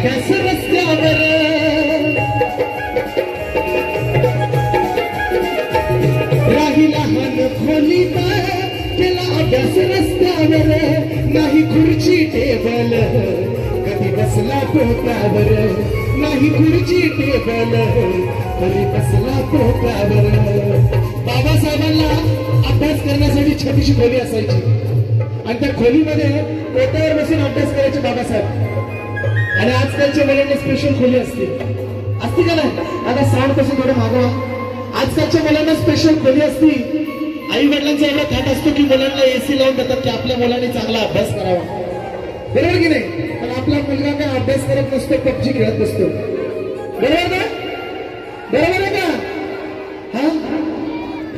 अभ्यास रस्त्यावर राही लहान खोलीत केला अभ्यास रस्त्यावर नाही खुर्ची टेबल कधी बसला टोकावर नाही खुर्ची टेबल कधी बसला टोकावर बाबासाहेबांना अभ्यास करण्यासाठी छोटीशी खोली असायची आणि त्या खोलीमध्ये टोकावर बसून अभ्यास करायचे बाबासाहेब आणि आजकालच्या मुलांना स्पेशल खोली असते का नाही आता साऊंड कसं थोडं मागवा आजकालच्या मुलांना स्पेशल खोली असती आई वडिलांचा एवढा थाट असतो की मुलांना एसी लावून देतात की आपल्या मुलांनी चांगला अभ्यास करावा बरोबर की नाही पण आपला मुलगा काय अभ्यास करत नसतो पबजी खेळत नसतो बरोबर ना बरोबर आहे का हा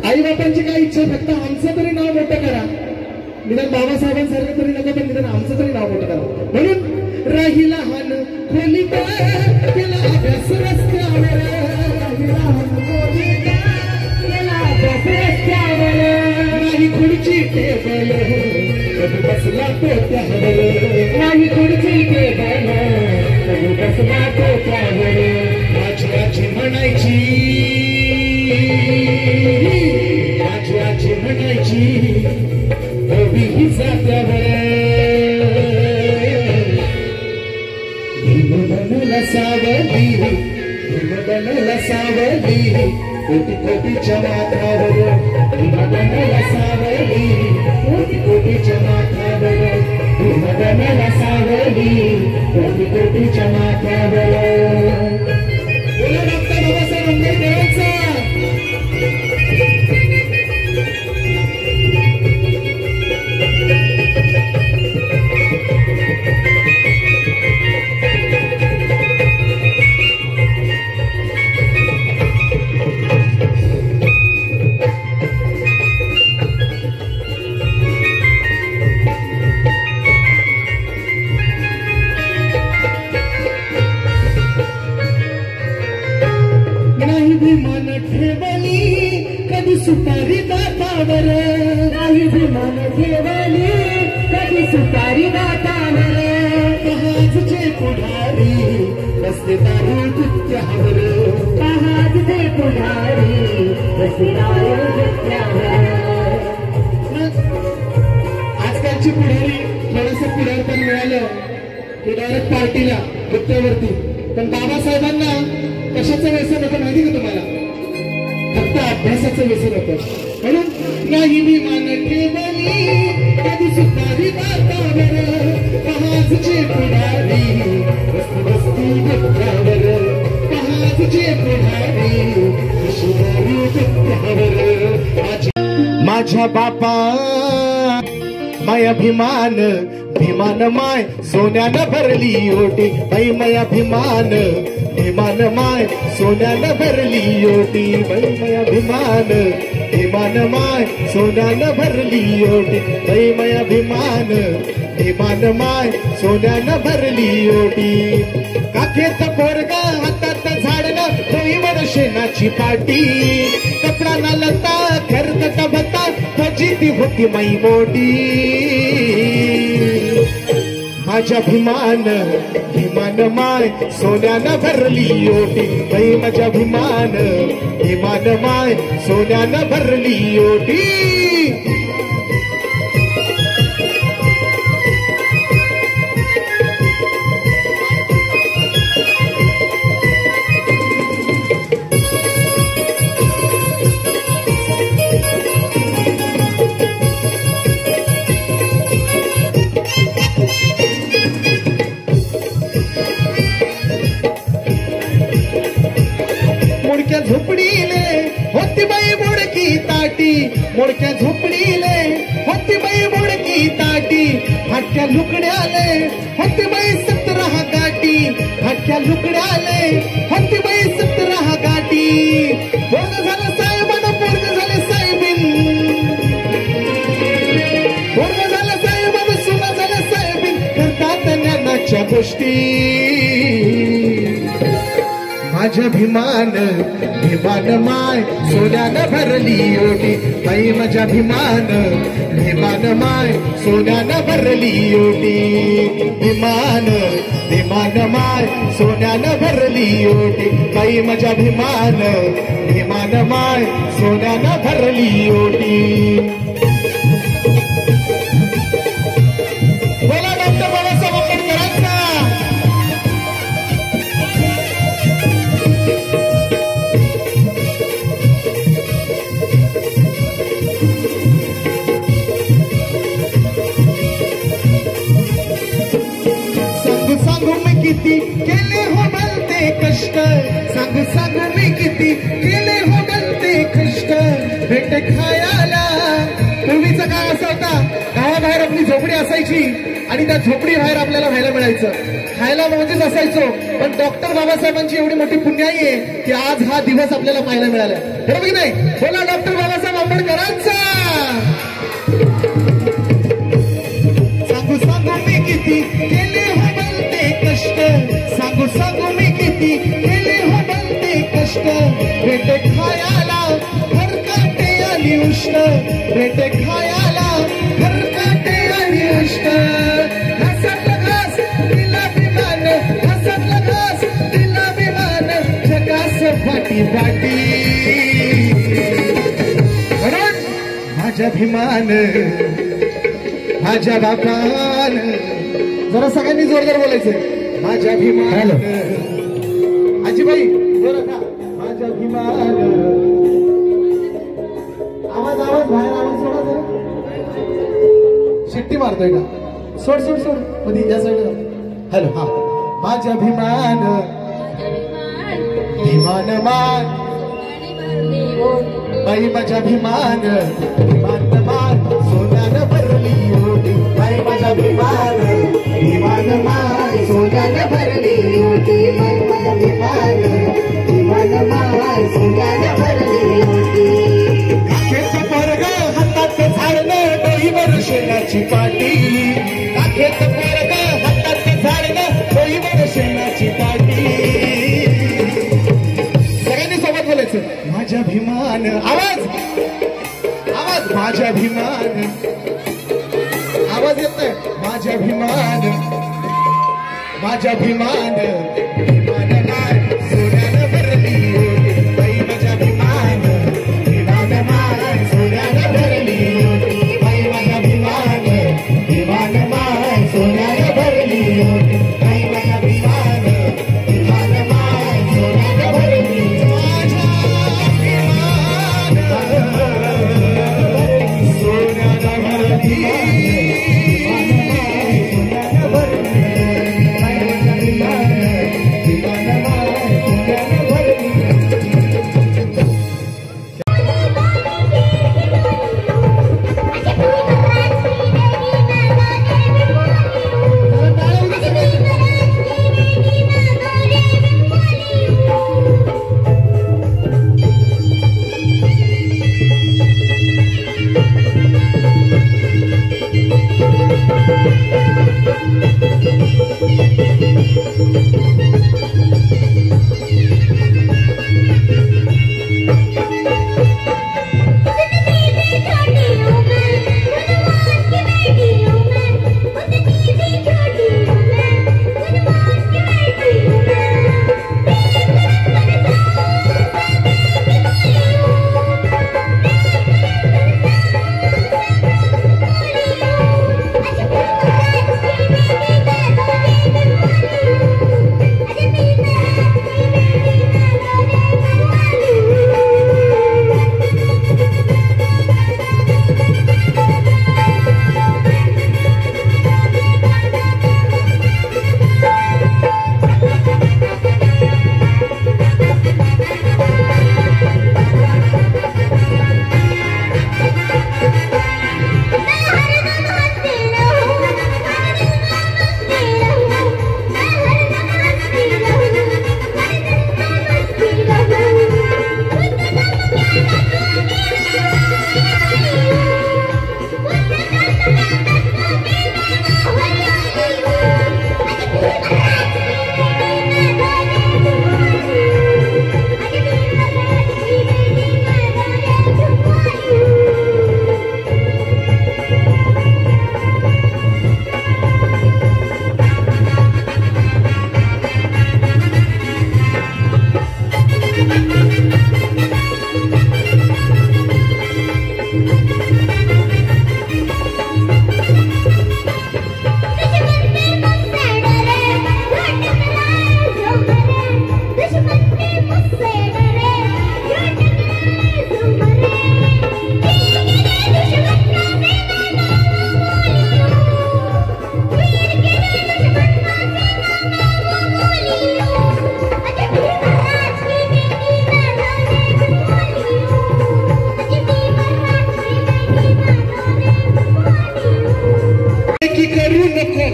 आई बापांची काय इच्छा फक्त आमचं तरी नाव मोठं करा निदान बाबासाहेबांसारखं तरी नका पण निदान आमचं तरी नाव मोठं करा म्हणून राही लहान खोलीत केला अभ्यास रस्त्यावर नाही खुर्ची टेबल कधी बसला टोक्यावर नाही खुर्ची टेबल कधी बसला टोक्यावर माझी आजी म्हणायची माझी आजी म्हणायची ओवी ही जात्यावर भीमगणला सावली भीमगणला सावली कोटी कोटीच्या माथ्यावर भीमगणला सावली कोटी कोटीच्या माथ्यावर भीमगणला सावली कोटी कोटीच्या माथ्यावर बोला डॉक्टर बाबासाहेब आंबेडकरांचा सुपारी दातावर नाही विमान ठेवली कधी सुपारी दातावर जहाजचे पुढारी रस्तेदारी दुत्यावर जहाजचे पुढारी रस्तेदारी दुत्यावर आजकालची पुढारी थोडंसं पुढारपण मिळालं की डायरेक्ट पार्टीला दुत्यावरती पण बाबासाहेबांना कशाचं व्यसन होतं माहिती का तुम्हाला फक्त अभ्यासाचं व्यसन होतं म्हणून नाही विमान ठेवली कधी सुपारी दातावर जहाजचे पुढारी वस्ती दुत्यावर जहाजचे पुढारी दुत्यावर माझ्या बापा माय अभिमान भीमान माय सोन्यानं भरली ओटी बाई माय अभिमान भीमान माय सोन्यानं भरली ओटी बाई माय अभिमान भीमान माय सोन्यानं भरली ओटी बाई माय अभिमान भीमान माय सोन्यानं भरली ओटी काखेत पोरगा हातात झाडणं तोईवर शेणाची पाटी कपडा ना लता खर्च भत्ता फजिती होती माई मोठी माझ्या भीमान भीमान माय सोन्यानं भरली ओटी बाई माझ्या भीमान भीमान माय सोन्यानं भरली ओटी झोपडीले होती बाई मोडकी ताटी मोडक्या झोपडीले होती बाई मोडकी ताटी फाटक्या लुकड्याले होती बाई 17 गाठी फाटक्या लुकड्याले होती बाई 17 गाठी पोरग झालं साहेबानं पोरग झाले साहेबीन पोरग झालं साहेबानं सुना झालं साहेबीन करतात ज्ञानाच्या गोष्टी माझं भिमान भिमान माय सोन्यानं भरली ओटी बाई माझ्या भिमान माय सोन्यानं भरली ओटी भिमान माय सोन्यानं भरली ओटी बाई माझ्या भिमान माय सोन्यानं भरली ओटी बोला डॉक्टर बाबासाहेब आंबेडकरांचा सांगू मी किती केले हो बनते कष्ट सांगू मी किती केले हो बनते कष्ट भेट खायला पूर्वीचा काळ असा होता गावाबाहेर आपली झोपडी असायची आणि त्या झोपडी बाहेर आपल्याला खायला मिळायचं खायला म्हणजेच असायचो पण डॉक्टर बाबासाहेबांची एवढी मोठी पुण्याई आहे की आज हा दिवस आपल्याला पाहायला मिळाला बरोबर की नाही बोला डॉक्टर बाबासाहेब आंबेडकरांचा सांगू मी किती केले हो बनते कष्ट सांगू मी किती केले हो बनते कष्ट भेट खायला घरकाटे आली उष्ण भेट खायला घरकाटे आली उष्ण हसत घास दिला विमान हसत घास दिला विमान जगास फाटी फाटी म्हणून माझ्या भिमान माझ्या बापान जरा सगळ्यांनी जोरदार बोलायचंय माझ्या भिमान आजीबाई जोरात माझ्या भिमान आवाज बाहेर आवाज सोडा जरा शिट्टी मारतोय का सोड मध्ये या साईडला हॅलो हा माझ्या भिमान मान बाई माझ्या भिमान सोन्यानं भरली ओटी बाई माझ्या भिमान मान सोन्यानं भरली ओटी बाई माझ्या भिमान मान सोन्यानं भरली ओटी काखेचं पोरग हातात झाडलं डोईवर शेणाची पाटी काखेचं पोरग हातात झाडलं डोईवर शेणाची पाटी सगळ्यांनी सोबत बोलायचं माझ्या भिमान आवाज माझ्या भिमान आवाज येत नाही माझ्या भिमान माय सोन्यानं भरली ओटी बाई माझ्या भिमान माय सोन्यानं भरली ओटी बाई माझ्या भिमान माय सोन्यानं भरली ओटी बाई माझ्या भिमान माय सोन्यानं भरली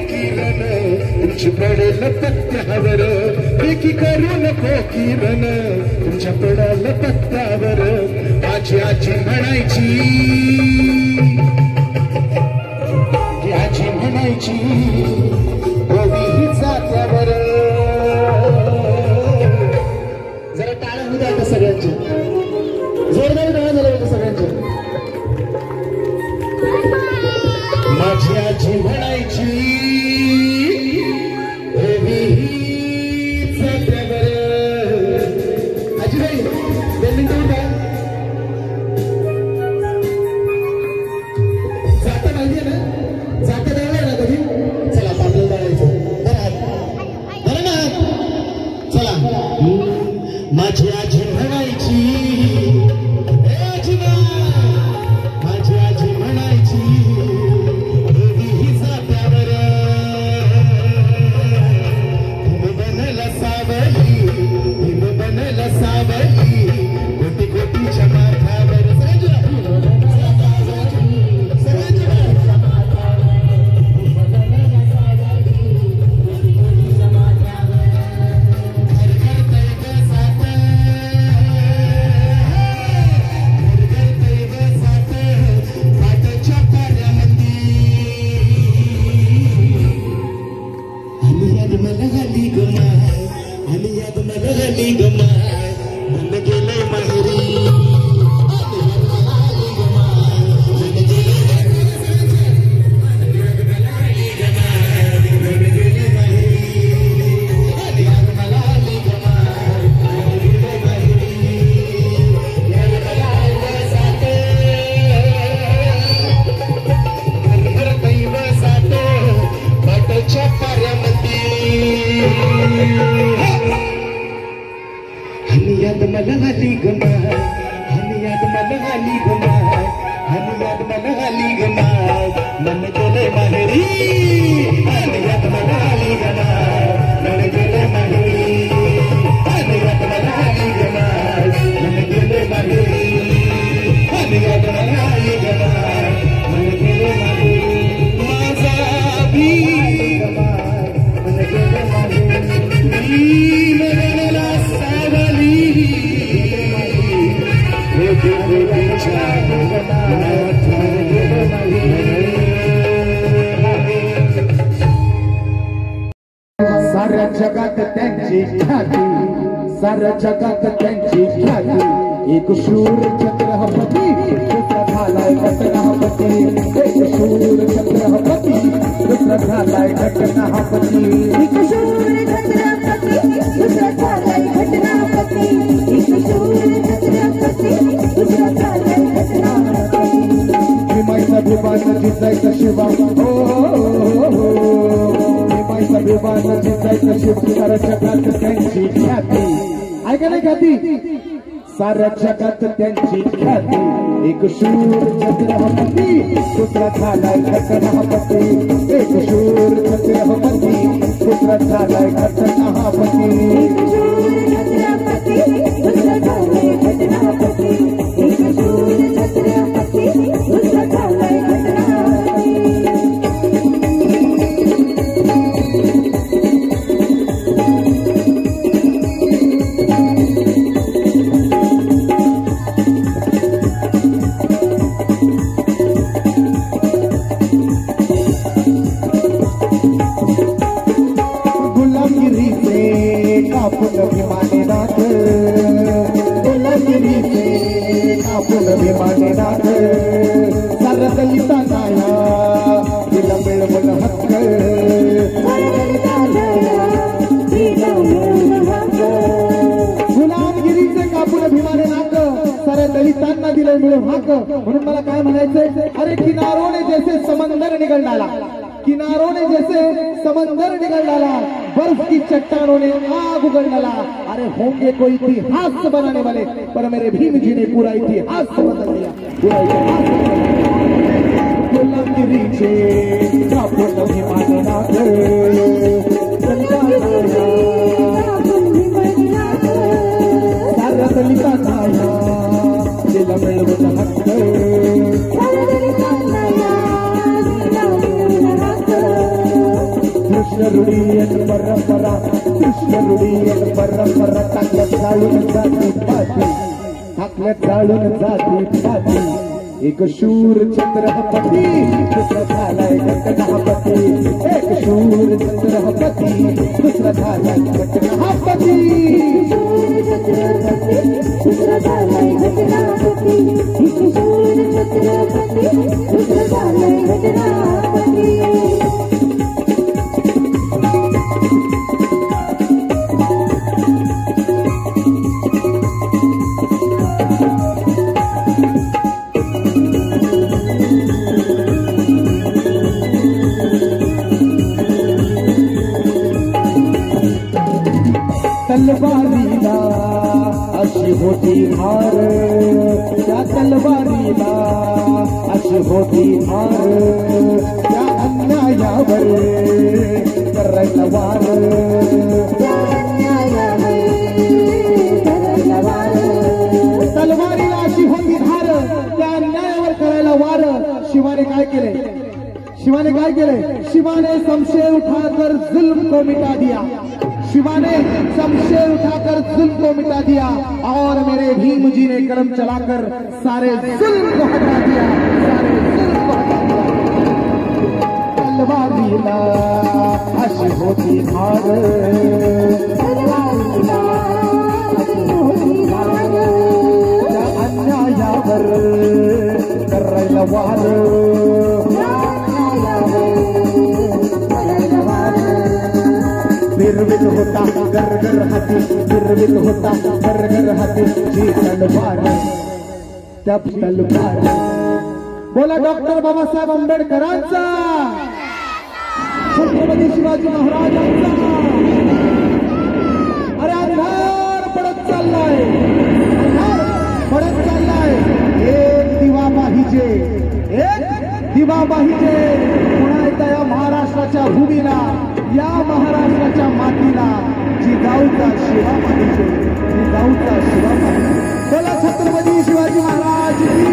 किरण तुमची पडेल पत्त्यावर एकी करू नको किरण तुमच्या पडेल पत्त्यावर माझी आजी म्हणायची आजी म्हणायची गोवी जात्यावर जरा टाळ्या होऊ द्या आता सगळ्यांचे जोरदार टाळ्या झाल्या होत्या सगळ्यांचे माझी आजी म्हणायची आजीबाई 2 मिनिटं जाता माहिती आहे ना जाता द्यायला ना कधी चला आपल्याला जायचं ना चला माझी आजी म्हणायची माझी आजी म्हणायची कोटी कोटीच्या माथ्यावर साऱ्या जगात त्यांची ख्याती साऱ्या जगात त्यांची ख्याती एक शूर छत्रपती दुसरा झालाय घटनापती एक शूर छत्रपती दुसरा झालाय घटनापती एक शूर छत्रपती दुसरा झालाय घटनापती एक शूर छत्रपती दुसरा झालाय घटनापती भीमाईचा विभाग जिंकायचा शिवा भीमाईचा विभाग जिंकायचा शिव साऱ्या जगात त्यांची ख्याती ऐका नाही ख्याती साऱ्या जगात त्यांची ख्याती एक शूर छत्रपती दुसरा झालाय घटनापती एक शूर छत्रपती दुसरा झालाय घटनापती एक शूर छत्रपती दुसरा झालाय घटनापती एक शूर छत्रपती दुसरा झालाय घटनापती कापून विमानेनाथ गुलागिरीचे कापून विमानेनाथ सारा दलिता नाया तिला मिळवून हक्क गुलामगिरीचे कापून विमानेनाथ साऱ्या दलितांना दिलं मिळून हक्क म्हणून मला काय म्हणायचंय अरे किनारोने जैसे समंदर निकल डाला किनारों ने जैसे समंदर निकल डाला बर्फ की चट्टानों ने आग उगल डाला अरे होंगे कोई इतिहास बनाने वाले पर मेरे भीम जी ने पूरा इतिहास बदल दिया पूरा इतिहास गुलामगिरीचे कापून विमानेनाथ साऱ्या दलिता नाया तिला मिळवून हक्क रूढी परंपरा शिष्य रूढी परंपरा टाकल्यात जाळून जाती पाठी टाकल्यात जाळून जाती पाठी एक शूर छत्रपती दुसरा झालाय घटनापती एक शूर छत्रपती दुसरा झालाय घटनापती दुसरा झालाय घटनापती एक शूर छत्रपती दुसरा झालाय घटनापती तलवारीला अशी होती हार त्या तलवारीला अशी होती हार त्या अन्यायावर करायला वार तलवारीला अशी होती धार त्या अन्यायावर करायला वार शिवाने काय केले शिवाने काय केले शिवाने शमशेर उठाकर जुल्म को मिटा दिया शिवाने शमशेर उठाकर जुल्म को मिटा दिया और मेरे भीम जी ने कलम चलाकर सारे जुल्म को हटा दिया सारे जुल्म को हटा दिया तलवारीला अशी होती धार तलवारीला अशी होती धार त्या अन्यायावर करायला वार फिरवित होता गरगर हाती फिरवित होता गरगर हाती जी तलवार त्या तलवार बोला डॉक्टर बाबासाहेब आंबेडकरांचा छत्रपती शिवाजी महाराजांचा अरे अंधार पडत चाललाय अंधार पडत चाललाय एक दिवा पाहिजे एक दिवा पाहिजे पुन्हा एकदा या महाराष्ट्राच्या भूमीला या महाराष्ट्राच्या मातीला जिजाऊचा शिवा पाहिजे जिजाऊचा शिवा पाहिजे बोला छत्रपती शिवाजी महाराज की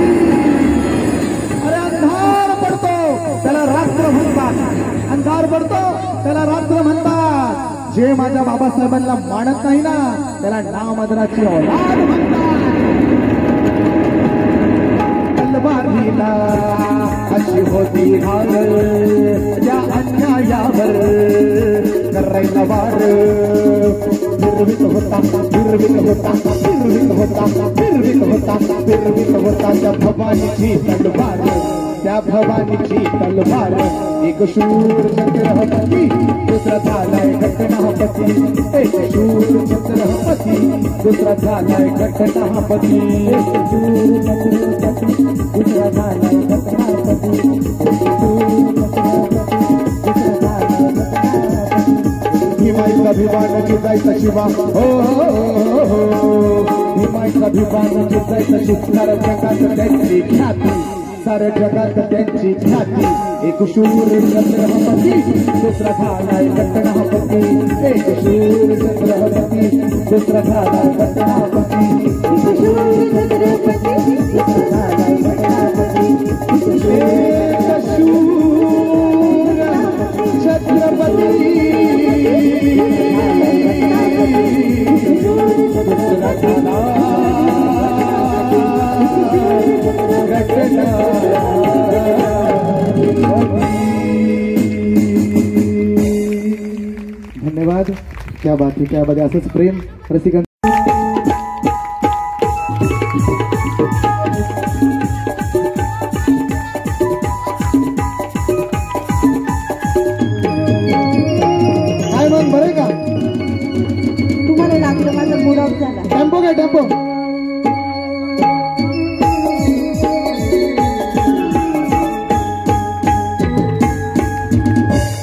अरे अंधार पडतो त्याला रात्र म्हणतात अंधार पडतो त्याला रात्र म्हणतात जे माझ्या बाबासाहेबांना मानत नाही ना त्याला नामदराची औलाद म्हणतात तलवारीला अशी होती हार या अन्यायावर करायला वार फिरवित होता फिरवित होता फिरवित होता फिरवित होता फिरवित होता त्या भवानीची तलवार त्या भवानीची तलवार एक शूर छत्रपती दुसरा झालाय घटनापती एक शूर छत्रपती दुसरा झालाय घटनापती एक शूर छत्रपती दुसरा झालाय घटनापती हिमाईचा भिवान जिजायचा शिवा हो हिमाईचा भिवान जिजायचा शिवकार जगात त्यांची ख्याती साऱ्या जगात त्यांची ख्याती एक शूर छत्रपती दुसरा झालाय घटनापती एक शूर छत्रपती दुसरा झालाय घटनापती एक शूर छत्रपती दुसरा झालाय घटनापती एक शूर छत्रपती दुसरा झालाय धन्यवाद क्या बात है क्या बात है असंच प्रेम रसिकांचं काय मग बरं का तुम्हाला लागलं माझा मूड ऑफ झाला टेम्पो काय टेम्पो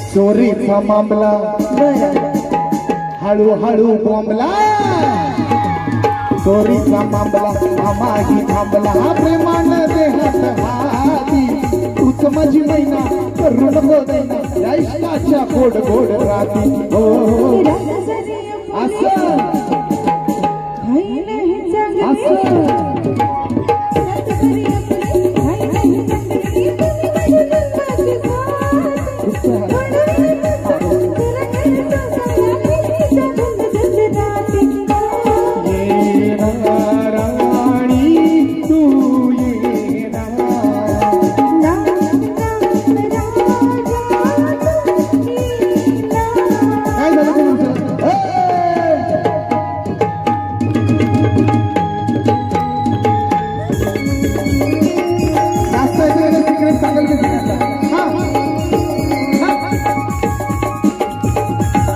चोरीचा मामला हळूहळू बोंबला चोरीचा मामला मागी थांबला प्रेमान देहात हाती तूच माझी मैना करू नको दैना इष्टाच्या गोड गोड राती हो असं सिक्रेट सांगाल की सगळ्यांना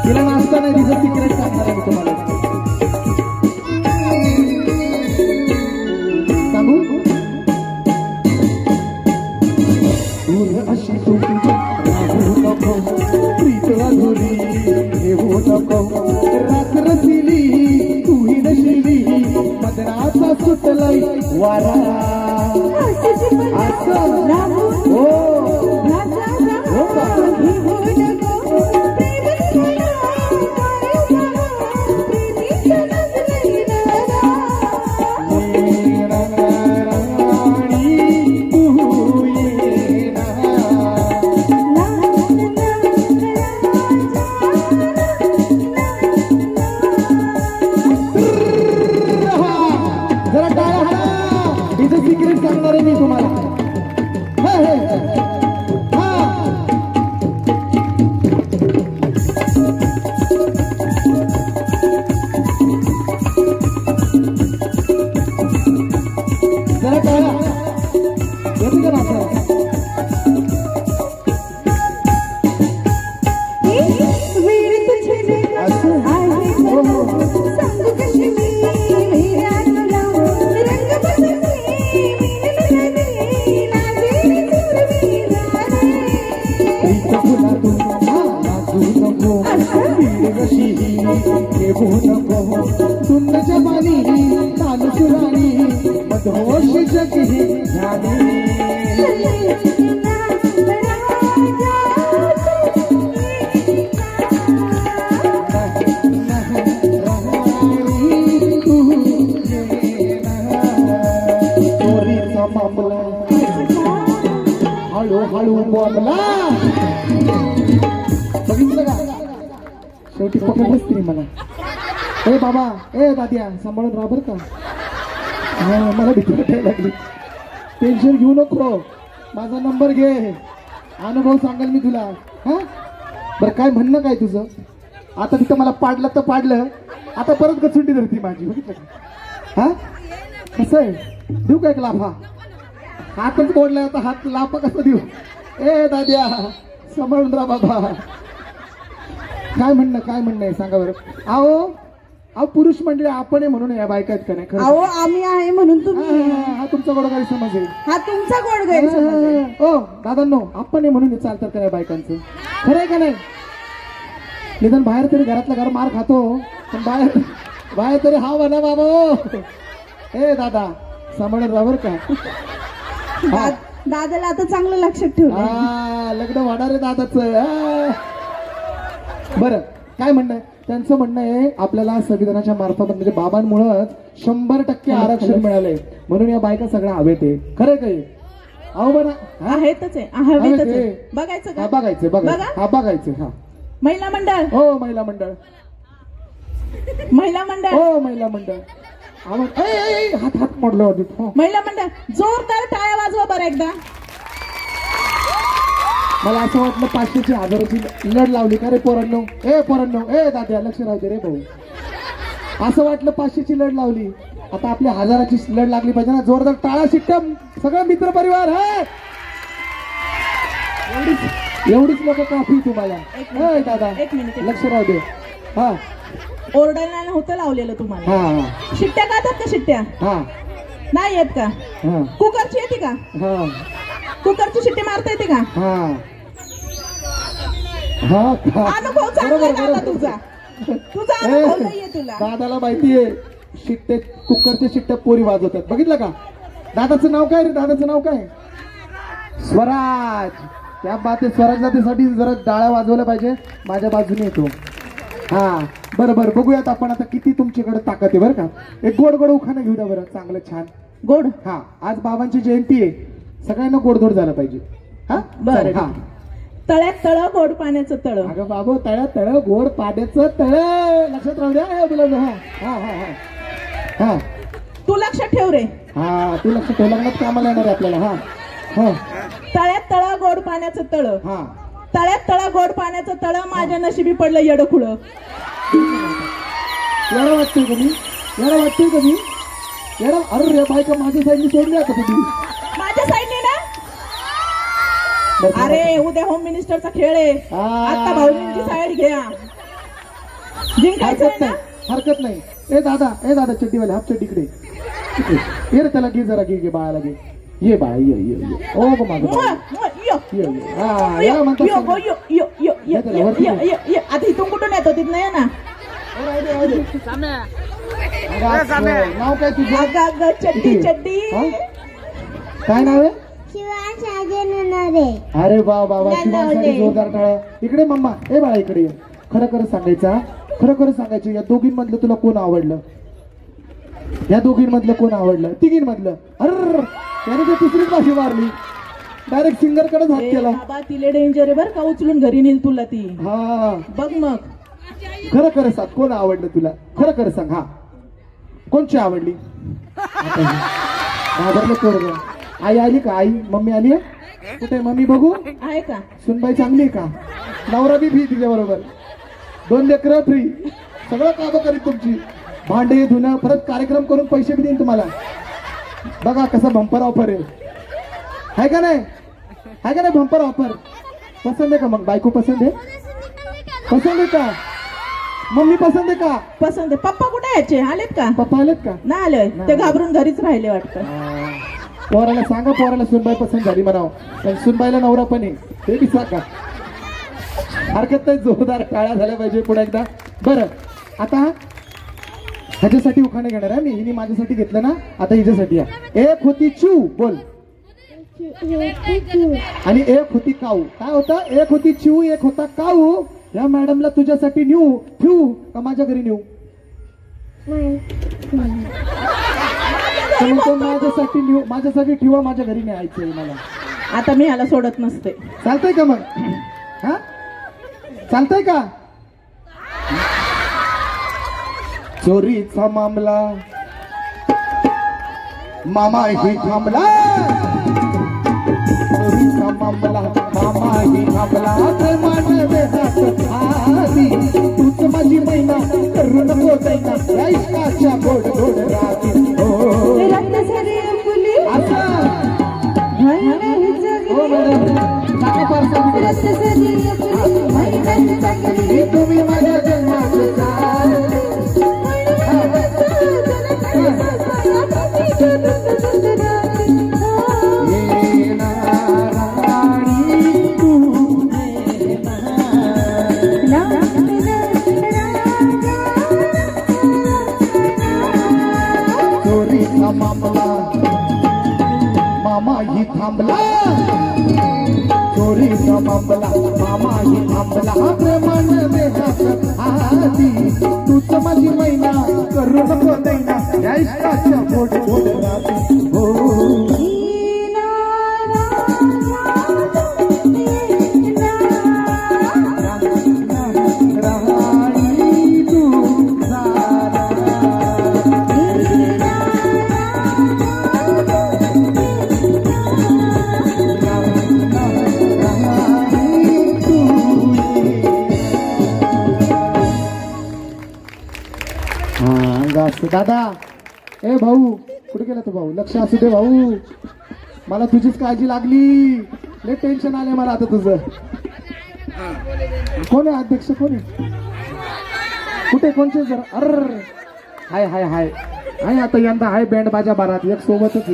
तिला नाचता नाही तिचं सिक्रेट सांगणार आहे मी तुम्हाला सांगू दूर अशी तुझी राहू नको प्रीत अधुरी येऊ नको रात्र दिली तूही नशिली मदनाचा सुटलाय वारा असं हो सिक्रेट सांगणार आहे मी तुम्हाला जरा कळा येते का ना सुंदर जवानी तान सुरानी मधोश जगी जाने चोरीचा मामला हळू हळू बोलला बघितलं का शेवटी पकडलंच तरी मला ए बाबा ए दाद्या सांभाळून राहा बरं का हा मला भीती वाटायला लागली टेन्शन घेऊ नको माझा नंबर घे अनुभव सांगेल मी तुला हा बरं काय म्हणणं काय तुझं आता तिथं मला पाडलं तर पाडलं आता परत गचुंडी धरती माझी बघितलं का हा कसं आहे देऊ का एक लाफा हातच मोडलाय आता हात लाफा कसं देऊ ए दाद्या सांभाळून राहा बाबा काय म्हणणं आहे सांगा बरं अहो पुरुष मंडळी आपण म्हणून या बायका आहेत का नाही खरं अहो आम्ही आहे म्हणून तुम्ही हा तुमचा गोड गैरसमज आहे हा तुमचा गोड गैरसमज आहे ओ दादांनो आपण म्हणून चालतात का नाही बायकांचं खरं आहे का नाही निदान बाहेर तरी घरातला घर मार खातो पण बाहेर तरी हा म्हणा बाबा ए दादा सांभाळून राहा बरं का दादाला आता चांगलं लक्षात ठेवलं लग्न होणार आहे दादाचं बरं काय म्हणणं आहे त्यांचं म्हणणं आहे आपल्याला संविधानाच्या मार्फत म्हणजे बाबांमुळेच 100% आरक्षण मिळालंय म्हणून या बायका सगळ्या हवेत आहे खरं काही अहो बरं आहेतच आहे बघायचं का बघायचं हा महिला मंडळ हो महिला मंडळ हो महिला मंडळ हात मोडलो महिला मंडळ जोरदार टाळ्या वाजवा बरं एकदा मला असं वाटलं 500ची 1000ची लढ लावली का रे पोरांनो ए दाद्या लक्ष राहते रे भाऊ असं वाटलं 500ची लढ लावली आता आपल्या 1000ची लढ लागली पाहिजे ना जोरदार टाळा शिट्ट्या सगळं मित्र परिवार एवढीच लोक काफी तुम्हाला दादा लक्ष राहू दे हा ओरडायला नव्हतं लावलेलं तुम्हाला हा शिट्ट्या गातात का शिट्ट्या हा नाही येत का कुकरची येते का हा कुकरची शिट्टी मारता येते का अनुभव चांगला तुझा अनुभव नाहीये तुला दादाला माहितीये शिट्टे कुकरचे शिट्ट्या पोरी वाजवतात बघितलं का दादाचं नाव काय रे दादाचं नाव काय स्वराज त्या बाते स्वराज जातीसाठी जरा डाळ्या वाजवल्या पाहिजे माझ्या बाजूने येतो हा बरं बघूयात आपण आता किती तुमच्याकडे ताकद आहे बरं का एक गोड उखाणं घेऊ द्या बरं चांगलं छान गोड हा आज बाबांची जयंती आहे सगळ्यांना गोडधोड झालं पाहिजे हा बरं हा तळ्यात तळ गोड पाण्याचं तळ अगं बाबू तळ्यात तळ गोड पाण्याचं तळ लक्षात राहू द्या तुला हा हा हा हा तू लक्षात ठेव रे हा तू लक्षात ठेव लग्नात कामाला येणार आहे आपल्याला हा हा तळ्यात तळ गोड पाण्याचं तळ हा तळ्यात तळ गोड पाण्याचं तळ माझ्या नशिबी पडलं येडं खुळं येडं वाटतंय का मी येडं अरे बायका माझ्या साईडने सोडली आता तुम्ही माझ्या साईडने ना अरे उद्या होम मिनिस्टरचा खेळ आहे. आता भाऊजींची साईड घ्या. जिंकायचं हरकत नाही, हरकत नाही. ए दादा चड्डीवाले हाफ चड्डी इकडे ये रे, त्याला घे जरा, घे बाळाला घे. ये बाळा, ये ओ गो माझं आता इथून कुठून येतो तिथं नाही ना. नाव काय तुझं? चड्डी काय नाव आहे? शिवाय अरे बाबा, शिवांसाठी जोरदार टाळ्या. इकडे मम्मा, ए बाळा इकडे ये. खरं सांगायचं, या दोघींमधलं तुला कोण आवडलं? या दोघींमधलं कोण आवडलं? तिघींमधलं? अरे त्याने तर तिसरीच भाषी मारली, डायरेक्ट सिंगर कडेच हात केला. बाबा तिले डेंजर आहे बरं का, उचलून घरी नेल तुला ती. हा बघ मग, खरं सांग, कोण आवडलं तुला? खरं सांग. हा, कोणची आवडली? घाबरलं पोरगं. आई आली का? आई मम्मी आली आहे? कुठे मम्मी? बघू आहे का? सुनबाई चांगली आहे का? नवरा बी फ्री तिच्या बरोबर, 2 लेकरं फ्री, सगळं काम करीत तुमची. भांडे धुणं, परत कार्यक्रम करून पैसे बी देईन तुम्हाला. बघा कसा बंपर ऑफर आहे का नाही? Bumper offer. पसंत आहे का मग? बायको पसंत आहे का? मम्मी पसंत आहे का? पसंत आहे. पप्पा कुठे यायचे? आलेत का? पप्पा आलेत का? नाही आले, ते घाबरून घरीच राहिले वाटतं. पोराला सांगा, पोराला सुनबाई पसंत झाली म्हणावं. पण सुनबाईला नवरा पण आहे ते बी सांगा. हरकत नाही, जोरदार टाळ्या झाल्या पाहिजे पुढे एकदा. बरं, आता ह्याच्यासाठी उखाणे घेणार आहे मी. हिने माझ्यासाठी घेतलं ना, आता हिच्यासाठी आहे. एक होती चू, बोल. आणि एक होती काऊ. काय होतं? एक होती चिऊ, एक होता काऊ. या मॅडमला तुझ्यासाठी ठेवू का माझ्या घरी नेऊ? माझ्यासाठी ठेवा, माझ्या घरी न्यायचंय मला. आता मी ह्याला सोडत नसते. चालतंय का मग? हा, चालतंय का? चोरीचा मामला मामा ही थांबला. चोरीचा मामला मामा ही थांबला. तूच माझी मैना, करू नको दैना, या इश्काच्या गोड गोड राती. तुम्ही माझ्या जन्माचं मामा ही थांबला. चोरीचा मामला मामा ही थांबला. प्रेमानं देहात आधी तूच माझी मैना, करू नको दैना, या इश्काच्या गोड गोड राती. दादा, ए भाऊ, कुठे गेला तो भाऊ? लक्ष असू दे भाऊ, मला तुझीच काळजी लागली. लय टेन्शन आले मला आता तुझं. कोण आहे अध्यक्ष? कोण आहे? कुठे? कोणचे? जरा अर हाय आता यंदा हाय बँड बाजा बारात एक सोबतच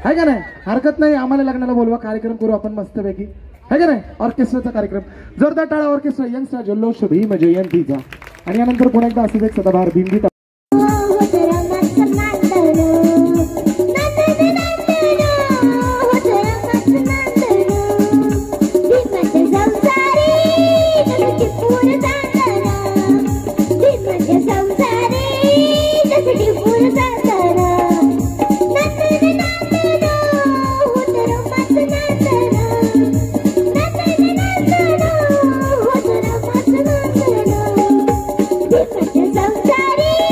आहे का नाही? हरकत नाही, आम्हाला लग्नाला बोलवा, कार्यक्रम करू आपण मस्तपैकी, है का नाही? ऑर्केस्ट्राचा कार्यक्रम, जोरदार टाळा. ऑर्केस्ट्रा यंगस्टर जल्लोष भीम जयंतीचा. आणि यानंतर पुन्हा एकदा असं एक सदाबहार भीमगीत. संसारी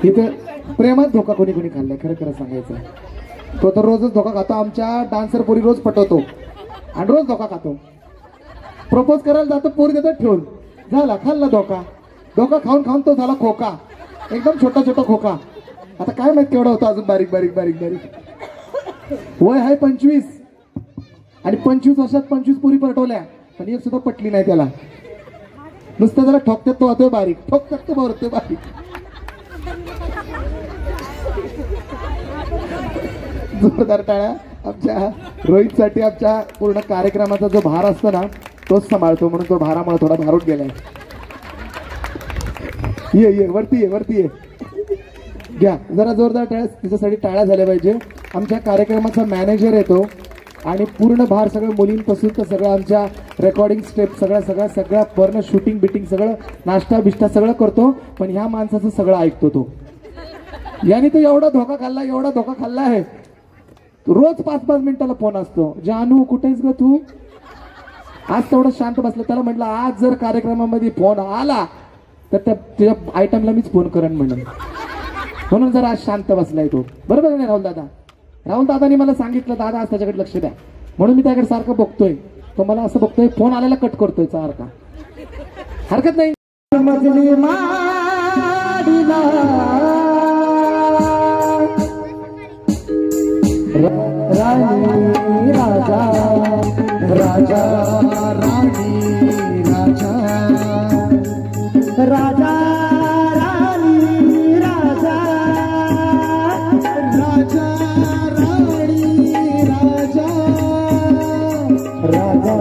इथं प्रेमात धोका कोणी कोणी खाल्लाय खरं खरं सांगायचं. तो तर रोजच धोका खातो. आमच्या डान्सर पोरी रोज पटवतो आणि रोज धोका खातो. प्रपोज करायला जातो पोरी देतात ठेवून, झाला खाल्ला धोका. धोका खाऊन खाऊन तो झाला खोका, एकदम छोटा छोटा खोका. आता काय माहित केवढा होता, अजून बारीक बारीक बारीक बारीक. वय आहे 25 आणि 25 वर्षात 25 पोरी पटवल्या पण एक सुद्धा पटली नाही त्याला. नुसतं जरा ठोकतात तो होतोय बारीक, ठोकतात तो होतोय बारीक. जोरदार टाळ्या आमच्या रोहितसाठी. आमच्या पूर्ण कार्यक्रमाचा जो भार असतो ना तोच सांभाळतो, म्हणून तो भारामुळे थोडा भारून गेलाय. ये वरती ये वरती ये, घ्या जरा जोरदार टाळ्या. तिच्यासाठी टाळ्या झाल्या पाहिजे. आमच्या कार्यक्रमाचा मॅनेजर येतो आणि पूर्ण भार सगळं मुलींपासून तर सगळं आमच्या रेकॉर्डिंग स्टेप सगळ्या पूर्ण शूटिंग बिटिंग सगळं नाश्ता बिष्टा सगळं करतो. पण ह्या माणसाचं सगळं ऐकतो तो. याने तो एवढा धोका खाल्ला आहे. रोज 5-5 मिनिटाला फोन असतो, जानू कुठेस ग तू. आज तेवढं शांत बसलं. त्याला म्हटलं आज जर कार्यक्रमामध्ये फोन आला तर तुझ्या आयटमला मीच फोन करेन म्हणून जर आज शांत बसलाय तो. बरोबर नाही राहुल दादानी मला सांगितलं दादा आज त्याच्याकडे लक्ष द्या, म्हणून मी त्याकडे सारखं बघतोय. तो मला असं बघतोय, फोन आलेला कट करतोय सारखा. हरकत नाही. राणी राजा राजा राणी राजा राजा राणी राजा राजा राणी राजा राजा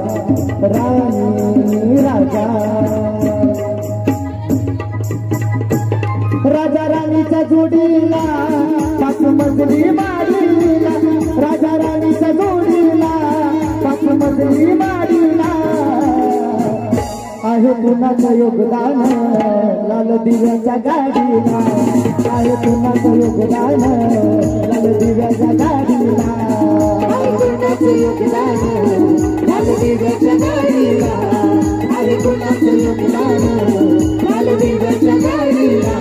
राणी राजा. राजा राणीच्या जोडीला 5 मजली माडीला. राजा राणीच्या जोडीला 5 मजली माडीला. आहे कुणाचं योगदान लाल दिव्याच्या गाडीला. आहे कुणाचं योगदान लाल दिव्याच्या गाडीला. आहे कुणाचं योगदान लाल दिव्याच्या गाडीला. आहे कुणाचं योगदान लाल दिव्याच्या गाडीला.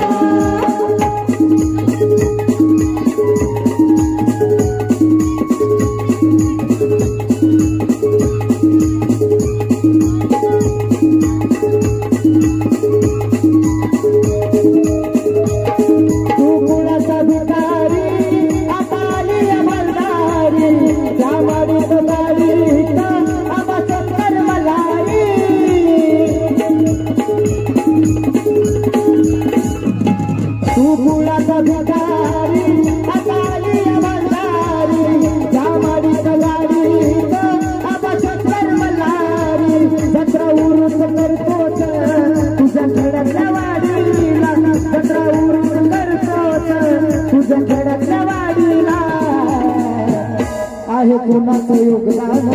आहे कुणाचं योगदान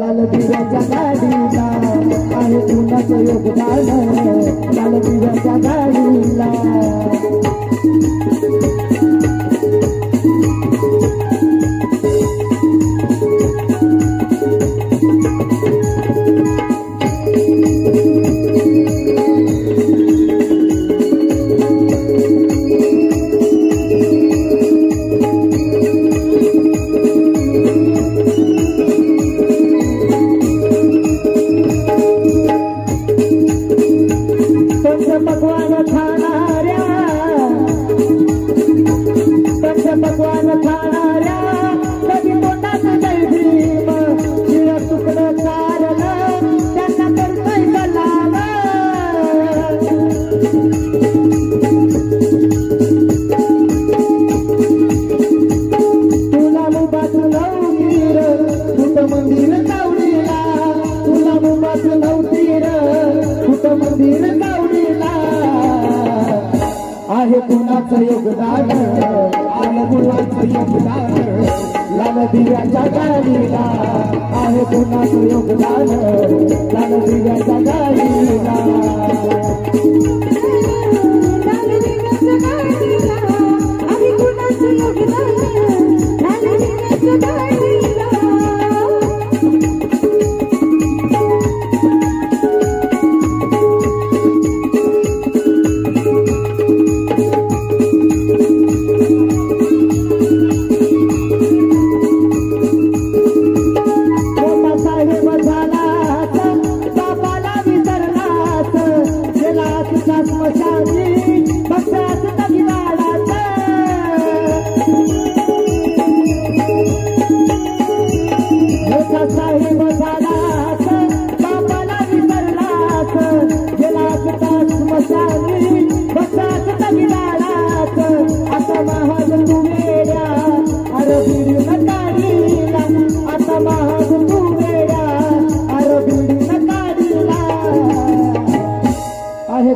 लाल लाल दिव्याच्या गाडीला आहे कुणाचं योगदान लाल दिव्याच्या गाडीला कुणाचं योगदान आलं कुणाचं योगदान लाल दिव्याच्या गाडीला आहे कुणाचं योगदान लाल दिव्याच्या गाडीला आहे कुणाचं योगदान लाल दिव्याच्या गाडीला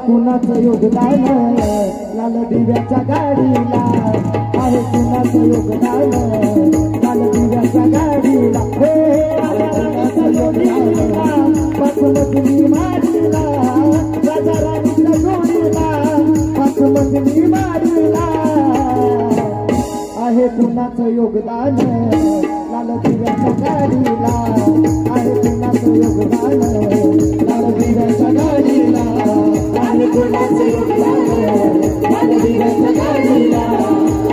कुणाचं योगदान लाल दिव्याच्या गाडीला आहे कुणाचं योगदान लाल दिव्याच्या गाडीला कुणाचं योगदान पाचमजली माडीला राजा राणीच्या जोडीला पाचमजली माडीला आहे कुणाचं योगदान लाल दिव्याच्या गाडीला आहे कुणाचं योगदान लाल दिव्याच्या गाडीला आहे कुणाचं योगदान लाल दिव्याच्या गाडीला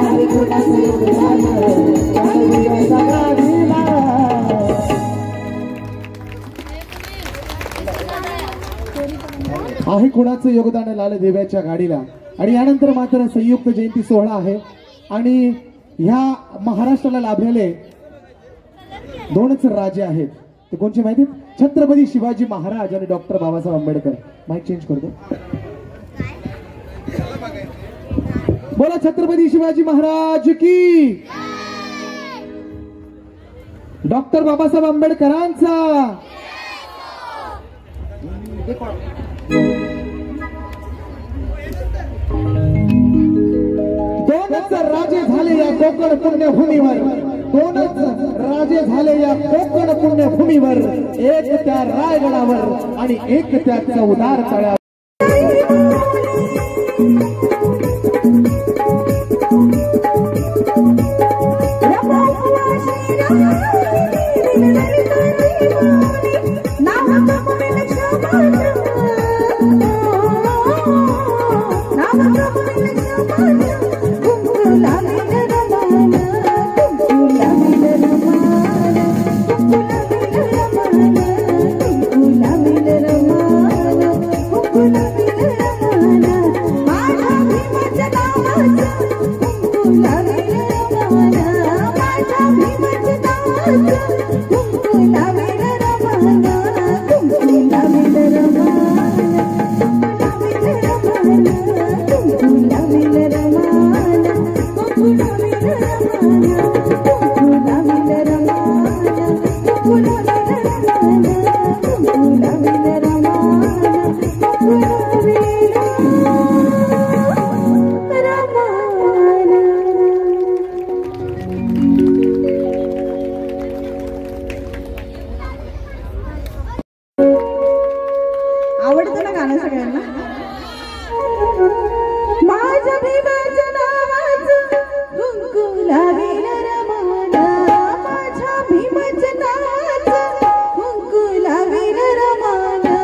आहे कुणाचं योगदान लाल दिव्याच्या गाडीला आहे कुणाचं योगदान लाल दिव्याच्या गाडीला आणि यानंतर मात्र संयुक्त जयंती सोहळा आहे आणि ह्या महाराष्ट्राला लाभलेले दोनच राजे आहेत ते कोणचे माहिती छत्रपती शिवाजी महाराज आणि doctor Babasaheb Ambedkar mic change करतो बोला छत्रपती शिवाजी महाराज की डॉक्टर बाबासाहेब आंबेडकरांचा दोनच राजे झाले या कोकण पुण्यभूमीवर दोनच राजे झाले या कोकण पुण्यभूमीवर एक त्या रायगडावर आणि एक त्या चौदार तळ्यावर गाणं सगळ्यांना. माझ्या भीमाच्या नावाचं कुंकू लावील रमाना, माझ्या भीमाच्या नावाचं कुंकू लावील रमाना,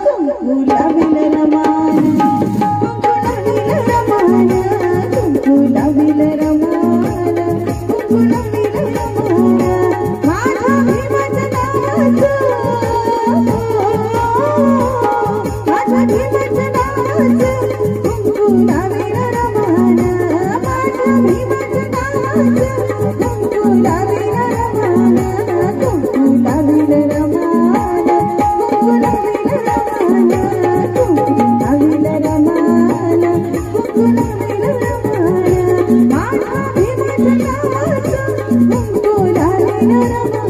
कुंकू लावील रमाना, कुंकू लावील रमाना, कुंकू लावील रमाना, माझ्या भीमाच्या नावाचं, माझ्या भीमाच्या नावाचं कुंकू लावील रमाना, माझ्या भीमाच्या नावाचं कुंकू लावील रमाना, कुंकू लावील रमाना, कुंकू लावील रमाना, कुंकू लावील रमाना, कुंकू लावील रमाना, माझ्या भीमाच्या नावाचं कुंकू लावील रमाना.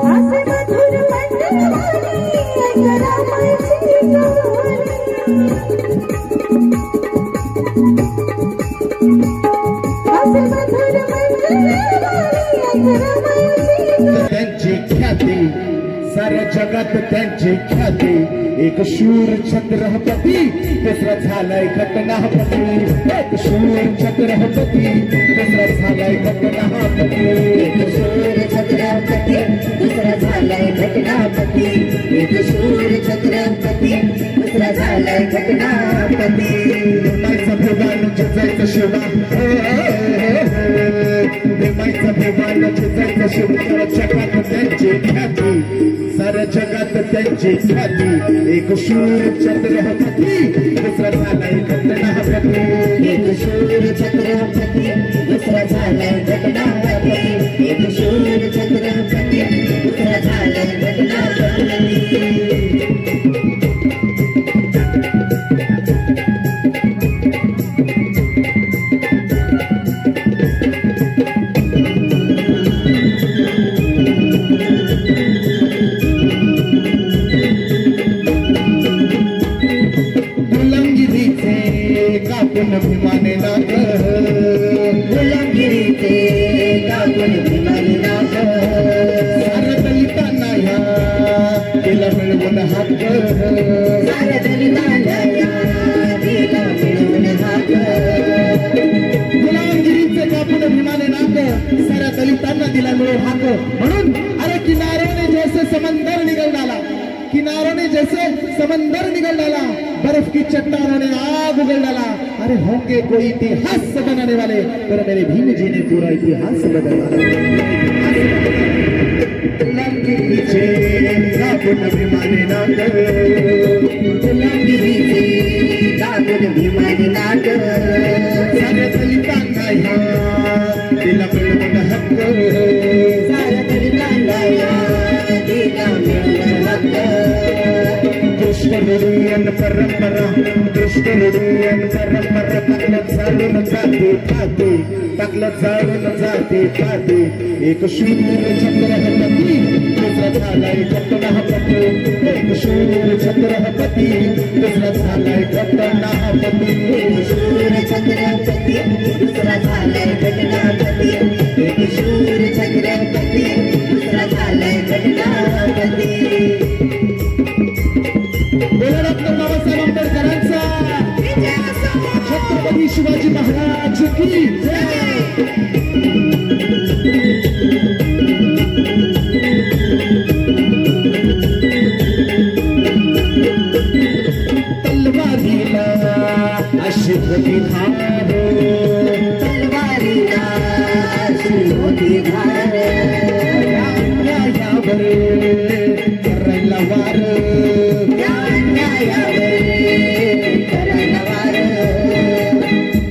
असे मधुर मंडलवाणी ऐकरा माझी कहाणी, असे मधुर मंडलवाणी ऐकरा माझी त्यांची ख्याती साऱ्या जगात त्यांची ख्याती, एक शूर छत्रपती दुसरा झालाय घटनापती, एक शूर छत्रपती दुसरा झालाय घटनापती, एक शूर छत्रपती दुसरा झालाय घटनापती, एक शूर छत्रपती दुसरा झालाय घटनापती. मायचा भगवान जायचं शिवा, मायचा भगवान जायचं शिवा, जगात त्यांची ख्याती साऱ्या जगात त्यांची ख्याती, एक शूर छत्रपती दुसरा झालाय घटनापती, एक शूर छत्रपती दुसरा झालाय घटनापती, एक शूर छत्रपती दुसरा झालाय घटनापती. कापून भीमाने नाग, गुलामगिरीचे कापून भीमाने नाग, साऱ्या दलितांना ह्या तिला मिळवून हक्क, साऱ्या दलितांना ह्या तिला मिळवून हक्क, गुलामगिरीचे कापून भीमाने नाग, साऱ्या दलितांना तिला मिळवून हक्क. म्हणून अरे किनाऱ्याने जैसे समंदर निकल डाला, किनारों ने जैसे समंदर निकल डाला, बर्फ की चट्टानों ने आग उगल डाला, अरे होंगे कोई इतिहास बनाने वाले, पर मेरे भीम जी ने पूरा इतिहास बदला. गुलामगिरीचे कापून भीमाने नाग, गुलामगिरीचे कापून भीमाने नाग, साऱ्या दलितांना ह्या तिला मिळवून हक्क, साऱ्या दलितांना ह्या तिला मिळवून हक्क. दुष्टनिर्यन परंपरा, दुष्टनिर्यन परंपरा टाकलं जाळून जाते पाते, टाकलं जाळून जाते पाते, एक शूर छत्रपती दुसरा झालाय घटनापती, एक शूर छत्रपती दुसरा झालाय घटनापती, एक शूर छत्रपती दुसरा झालाय घटनापती, एक शूर छत्रपती दुसरा झालाय घटनापती. बोला डॉक्टर बाबासाहेब आंबेडकरांचा छत्रपती शिवाजी महाराज की जय. तलवारीला अशी होती धार, तलवारीला अशी होती धार, न्यायावर करायला वार,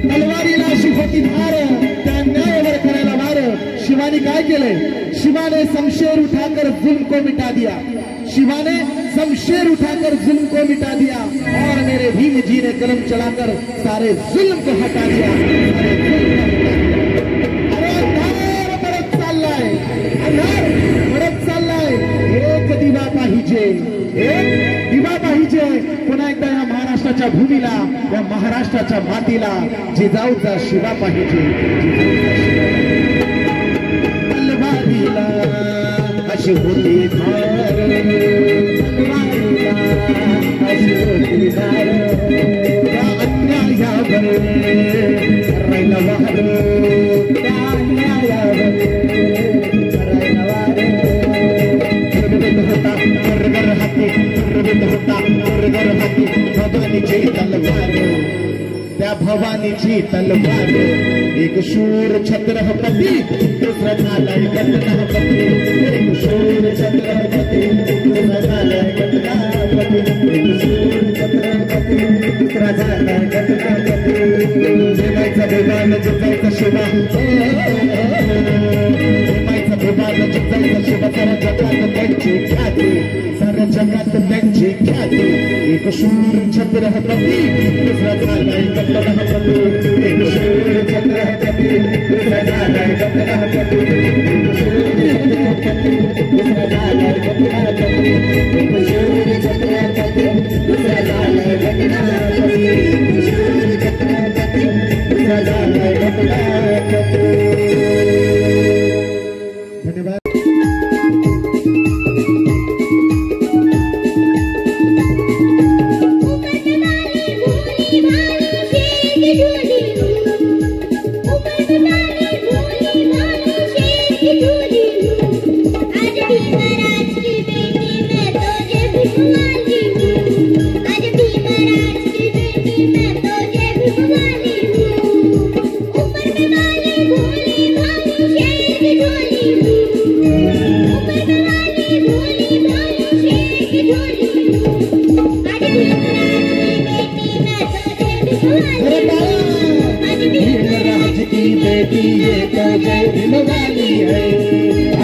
तलवारीला अशी होती धार, त्या न्यायावर करायला वार. शिवानी काय केलंय? शिवाने शमशेर उठाकर जुल्म को मिटा दिया, शिवाने शमशेर उठाकर जुल्म को मिटा दिया, और मेरे भीम जी ने कलम चलाकर सारे जुल्म को हटा दिया. अरे अंधार परत चाललाय, अंधार महाराष्ट्राच्या भूमीला या महाराष्ट्राच्या मातीला जिजाऊचा शिवा पाहिजे तलवारीला अशी होती धार तलवारीला अशी होती धार त्या अन्यायावर करायला वार त्या अन्यायावर करायला वार होता बरोबर हाती होता बरोबर हाती भवानीची तलवार त्या भवानीची तलवार एक शूर छत्रपती दुसरा झालाय गणपती एक शूर छत्रपती दुसरा झालाय गणपती एक शूर छत्रपती दुसरा झालाय गणपती जिजायचा विमान जिजायचा शिवा जिजायचा विमान जिजायचा शिवा साऱ्या जगात त्यांची ख्याती साऱ्या जगात त्यांची ख्याती एक शूर छत्रपती दुसरा झालाय गणपती एक शूर छत्रपती दुसरा झालाय गणपती एक शूर छत्रपती दुसरा झालाय गणपती एक शूर छत्रपती दुसरा झालाय गणपती एक शूर छत्रपती दुसरा झालाय गणपती धन्यवाद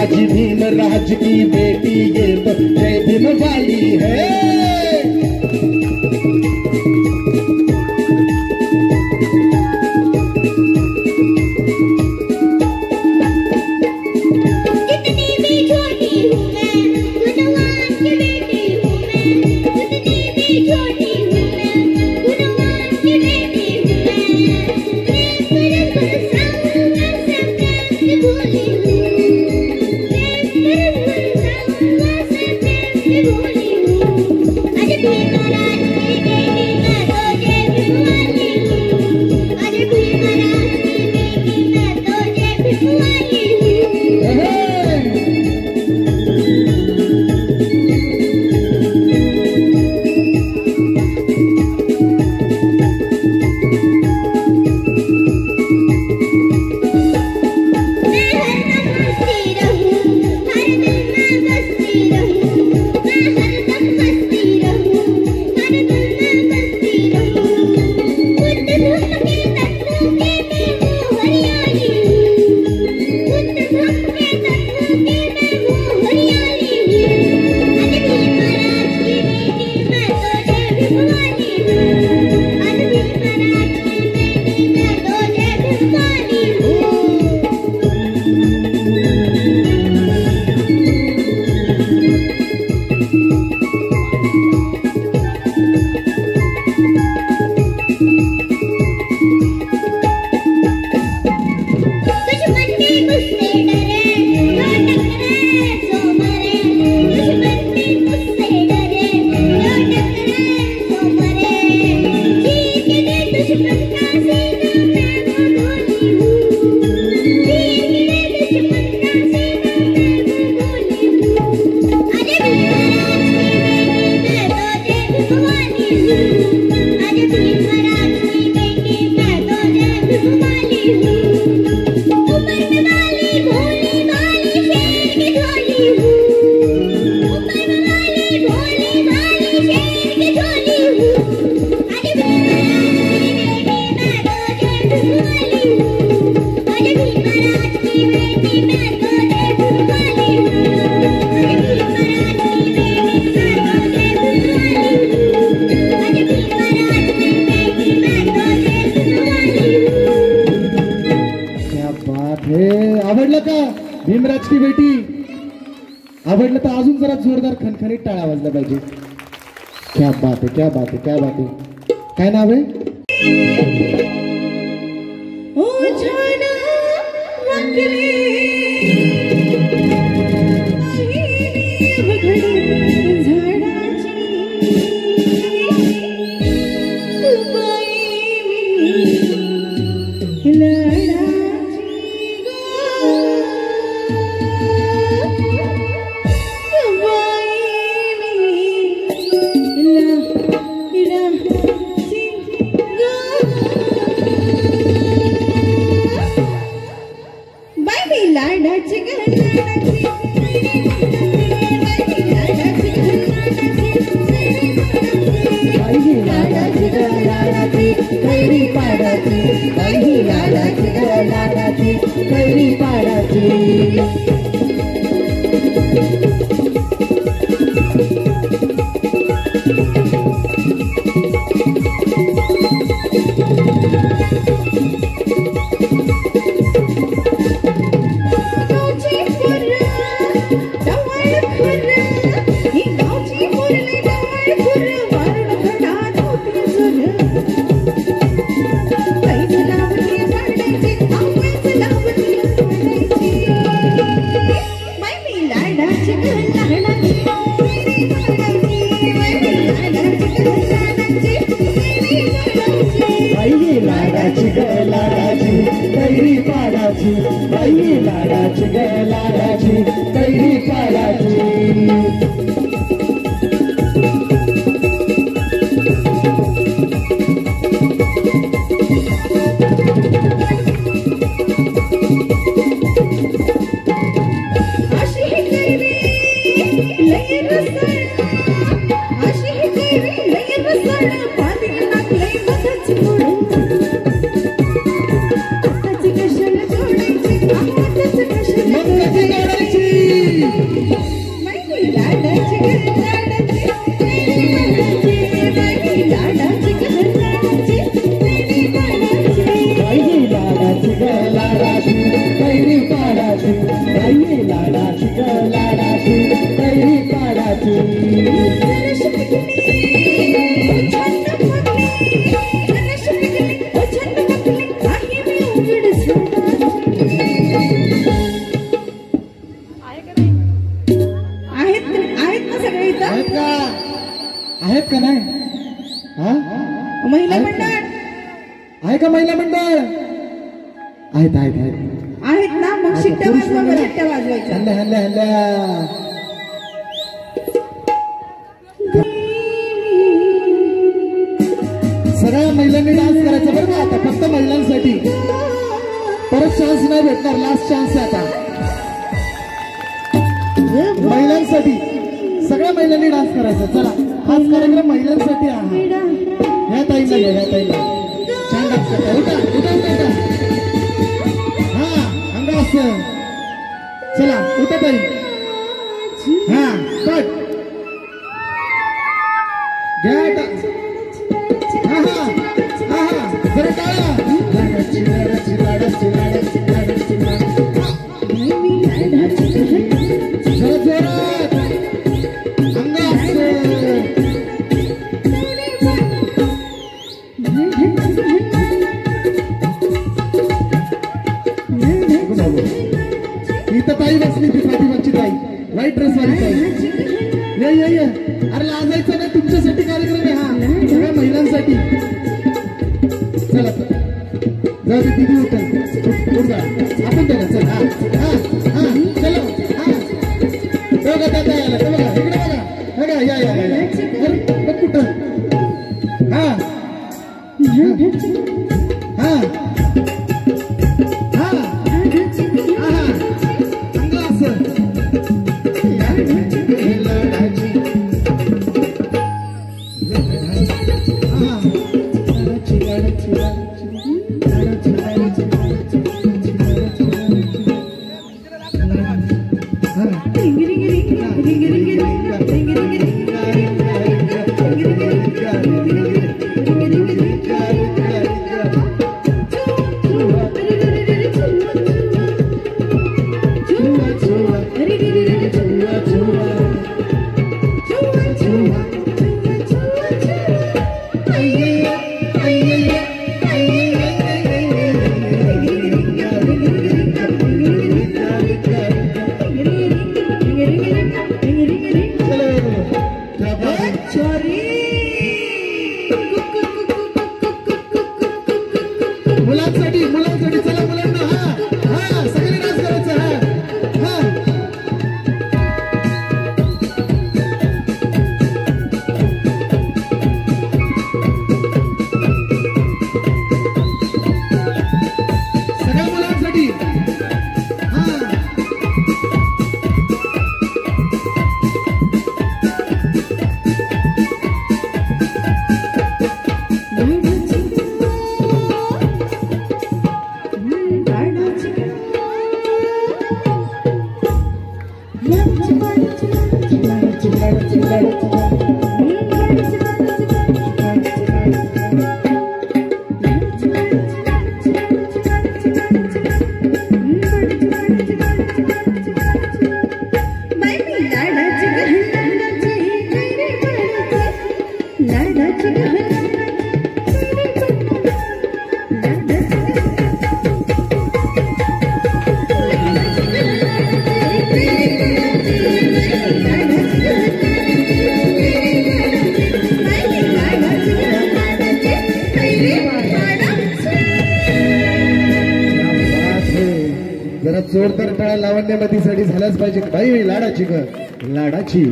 आज भीम राज की बेटी ये तो जय भीम वाली है आवडलं का भीमराज की बेटी? आवडलं तर अजून जरा जोरदार खणखणीत टाळ्या वाजल्या पाहिजे. क्या बात है, क्या बात है, क्या बात है. काय नाव आहे? आहेत का नाही? महिला मंडळ आहे का? महिला मंडळ आहेत आहेत आहेत आहेत ना? मग शिट्ट्या वाजवा, शिट्ट्या वाजवायच्या. हल्ल्या हल्ल्या हल्ल्या सगळ्या महिलांनी डान्स करायचा बरं का आता, फक्त महिलांसाठी. परत चान्स नाही भेटणार, लास्ट चान्स आहे आता महिलांसाठी. सगळ्या महिलांनी डान्स करायचा. चला, हाच कार्यक्रम महिलांसाठी आहे. ह्या ताईला घ्या, ह्या ताईला छान डान्स करता. उठा उठा उठा. हा अंगा असं. चला उठा ताई. हा कट घ्या. हा हा हा हा जरा टाळा. लाडाची लाडाची लाडाची लाडाची लाडाची जरा जोरात अंगा इथं ताई बसली, ती पाठीमागची ताई, व्हाईट ड्रेस वाली ताई. ये अरे लाजायचं नाही, तुमच्यासाठी कार्यक्रम आहे हा, सगळ्या महिलांसाठी. चला जाऊ दे दिदी, उठा आपण त्याला. चल हा हा हा चलो. हा बघा दादा यायला, ते बघा इकडे बघा. बघा या या या बघ कुठं. हा हा हा हा अंगा असं. Yeah. जरा जोरदार टाळ्या लावण्यामध्ये साठी झाल्याच पाहिजे बाई. लाडाची ग लाडाची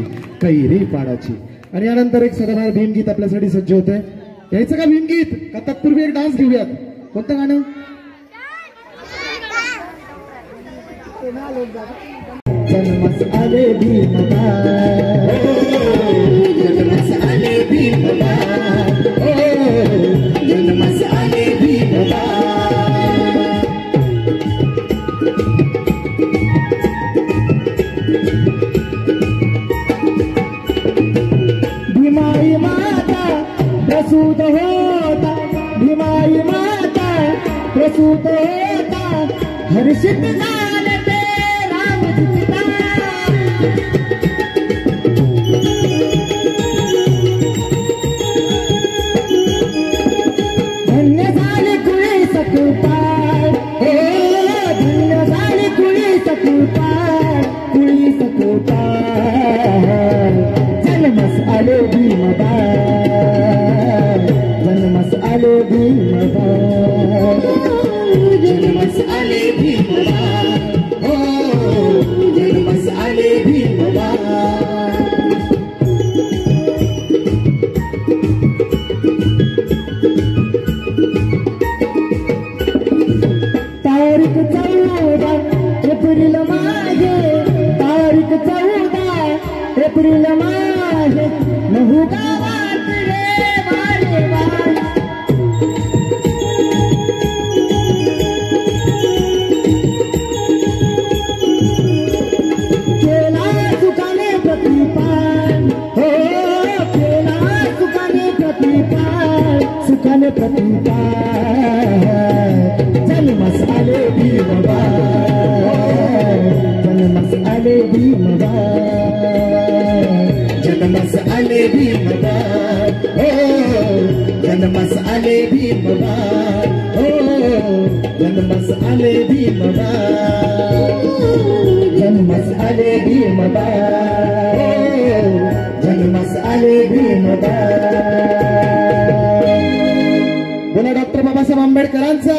कैरी पाडाची. आणि यानंतर एक सदाबहार भीमगीत आपल्यासाठी सज्ज होत आहे. यायचं का भीमगीत का तत्पूर्वी एक डान्स घेऊयात? कोणतं गाणं? जन्मस आले भीमबा, जन्मस आले भीमबा, जन्मस आले भीमबा. भीमाई माता प्रसूत होता, भीमाई माता प्रसूत होता, हर्षित झाले ते रामचिता. धन्य झाले कुळी सकुपाळ, हो धन्य झाले कुळी सकुपाळ, कुळी सकुपाळ. जन्मस आले भीमबा, जन्मस आले भीमबा, जन्मस आले भीमबा, हो जन्मस आले भीमबा. तारीख 14 एप्रिल मागे, तारीख 14 एप्रिल मागे, नहू गावात रे वारे वारे. केला सुखाने प्रतिपान, हो केला सुखाने प्रतिपान, सुखाने प्रतिपान. जन्मस आले भीमबा, जन्मस आले भीमबा, जन्मस आले भीमबा, हो जन्मस आले भीमबा, हो जन्मस आले भीमबा, जन्मस आले भीमबा, हो जन्मस आले भीमबा. बोला डॉक्टर बाबासाहेब आंबेडकरांचा.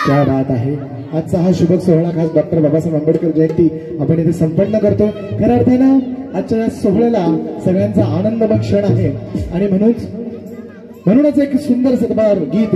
क्या बात आहे. आजचा हा शुभ सोहळा खास डॉक्टर बाबासाहेब आंबेडकर जयंती आपण इथे संपन्न करतो. खऱ्या अर्थानं आजच्या या सोहळ्याला सगळ्यांचा आनंदमय क्षण आहे आणि म्हणूनच एक सुंदर सदबार गीत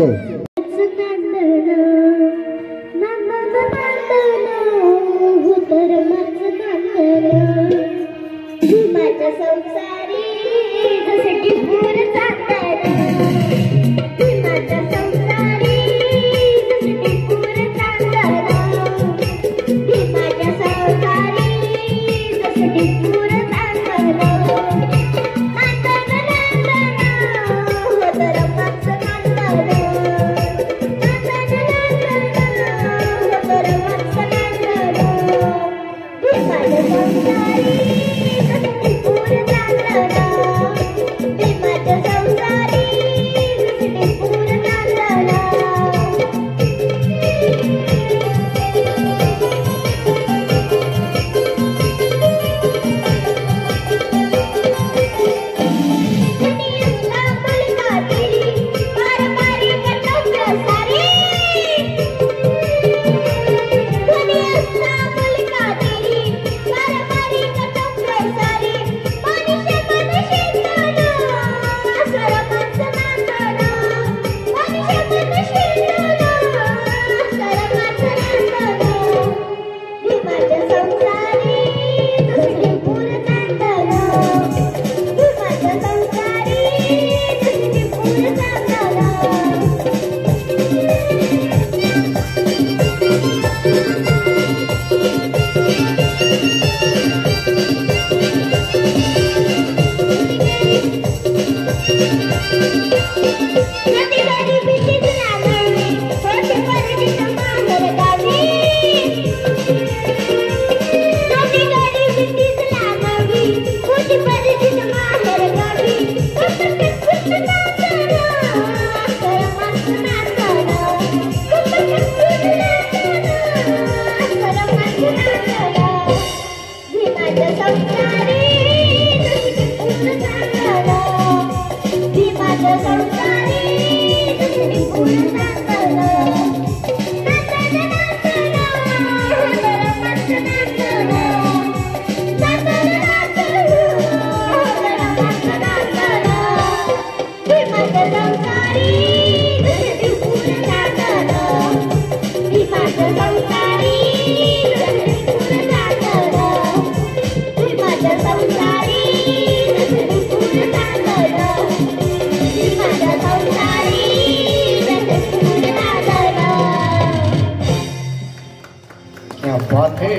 क्या बात है.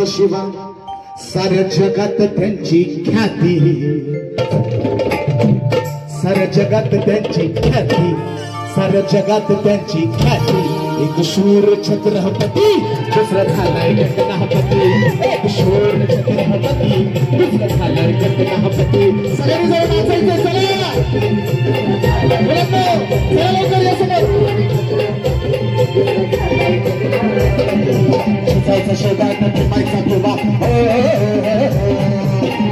शिवा साऱ्या जगात त्यांची ख्याती, साऱ्या जगात त्यांची ख्याती, साऱ्या जगात त्यांची ख्याती. एक शूर छत्रपती दुसरा झालाय गणपती, एक शूर छत्रपती दुसरा झालाय गणपती. सगळ्यांनी जाऊन नाचायचं. चिंचायचा शिवाय न ठेवायचा फुवा,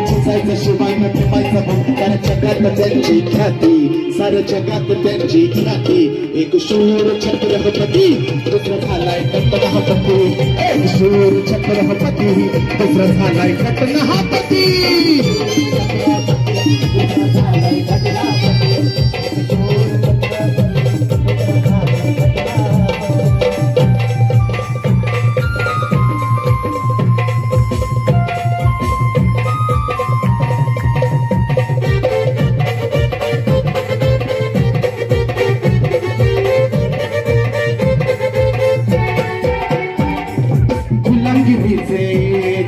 चिंचायचा शिवाय न ठेवायचा फुवा. साऱ्या जगात त्यांची ख्याती, साऱ्या जगात त्यांची ख्याती. एक शूर छत्रपती दुसरा झालाय गणपती, एक शूर छत्रपती दुसरा झालाय गणपती.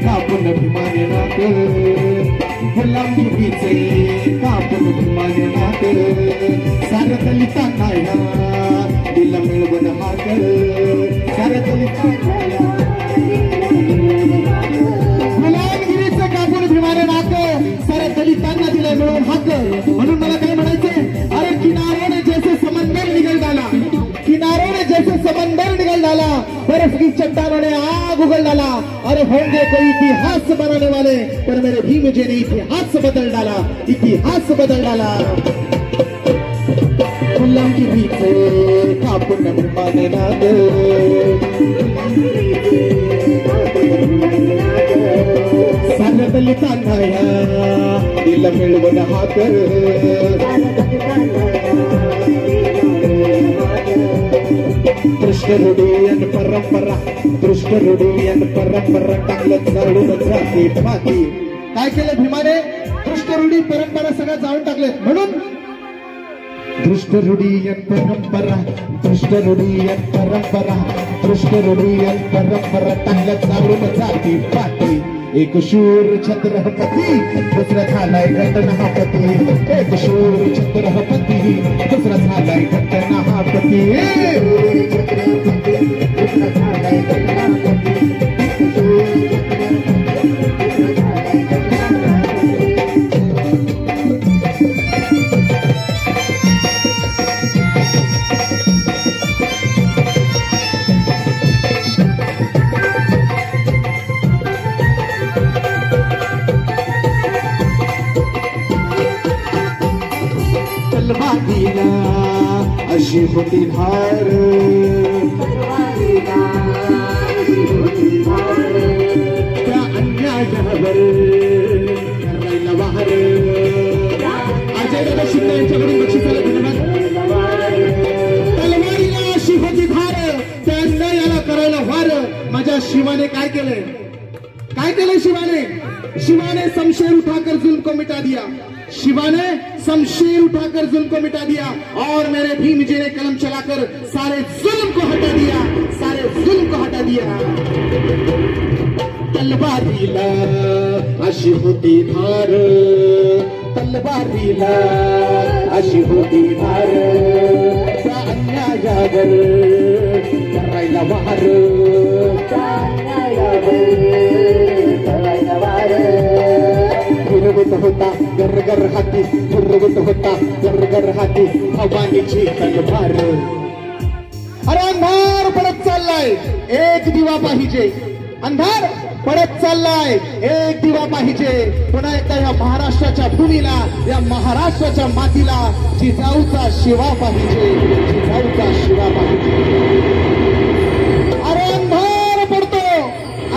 कापून अभिमाने नात, गुलामगिरीचे कापून अभिमाने नात. साऱ्या दलितांना या दिला मिळवून हात, साऱ्या दलितांना गुलामगिरीचे कापून अभिमाने नात, साऱ्या दलितांना दिला मिळवून हात. म्हणून मला काय म्हणायचंय, अरे किनारों ने जैसे समंदर निकल डाला, किनारों ने जैसे समंदर निकल डाला, बर्फ की चट्टानों ने आग उगल डाला. अरे होंगे कोई इतिहास बनाने वाले, पर मेरे भीम जी ने इतिहास बदल डाला, इतिहास बदल डाला. गुलामगिरीचे कापून अभिमाने नात, साऱ्या दलितांना या दिला मिळवून हात. दृष्टरूढी परंपरा, दृष्टरूढी परंपरा टाकलं जाळून जाते फाती. काय केलं भीमाने? दृष्टरूढी परंपरा सगळं जाळून टाकले. म्हणून दृष्टरूढी परंपरा, दृष्टरूढी परंपरा, दृष्टरूढी परंपरा टाकलं जाळून जाते फाती. एक शूर छत्रपती दुसरा झालाय घटनापती, एक शूर छत्रपती दुसरा झालाय घटनापती. तलवारीला अशी होती धार, त्या अन्यायावर करायला वार. अजय दादा शिंदे यांच्याकडून बक्षिसाला धन्यवाद. तलवारीला अशी होती धार, त्या अन्यायाला करायला वार. माझ्या शिवाने काय केलंय? काय केलंय शिवाने? शिवाने शमशेर उठाकर जुल्म को मिटा दिया, शिवाने शमशेर उठाकर जुल्म को मिटा दिया. और मेरे भीम जी ने कलम चलाकर सारे जुल्म को हटा दिया, सारे जुल्म को हटा दिया. तलवारीला अशी होती धार, तलवारीला अशी होती धार, त्या अन्यायावर करायला वार, त्या अन्यायावर करायला वार. फिरवत होता गरगर हाती, फिरवत होता गरगर हाती भवानीची तलवार. अरे अंधार पडत चाललाय, एक दिवा पाहिजे. अंधार पडत चाललाय, एक दिवा पाहिजे. पुन्हा एकदा या महाराष्ट्राच्या भूमीला, या महाराष्ट्राच्या मातीला जिजाऊचा शिवा पाहिजे, जिजाऊचा शिवा पाहिजे. अरे अंधार पडतो,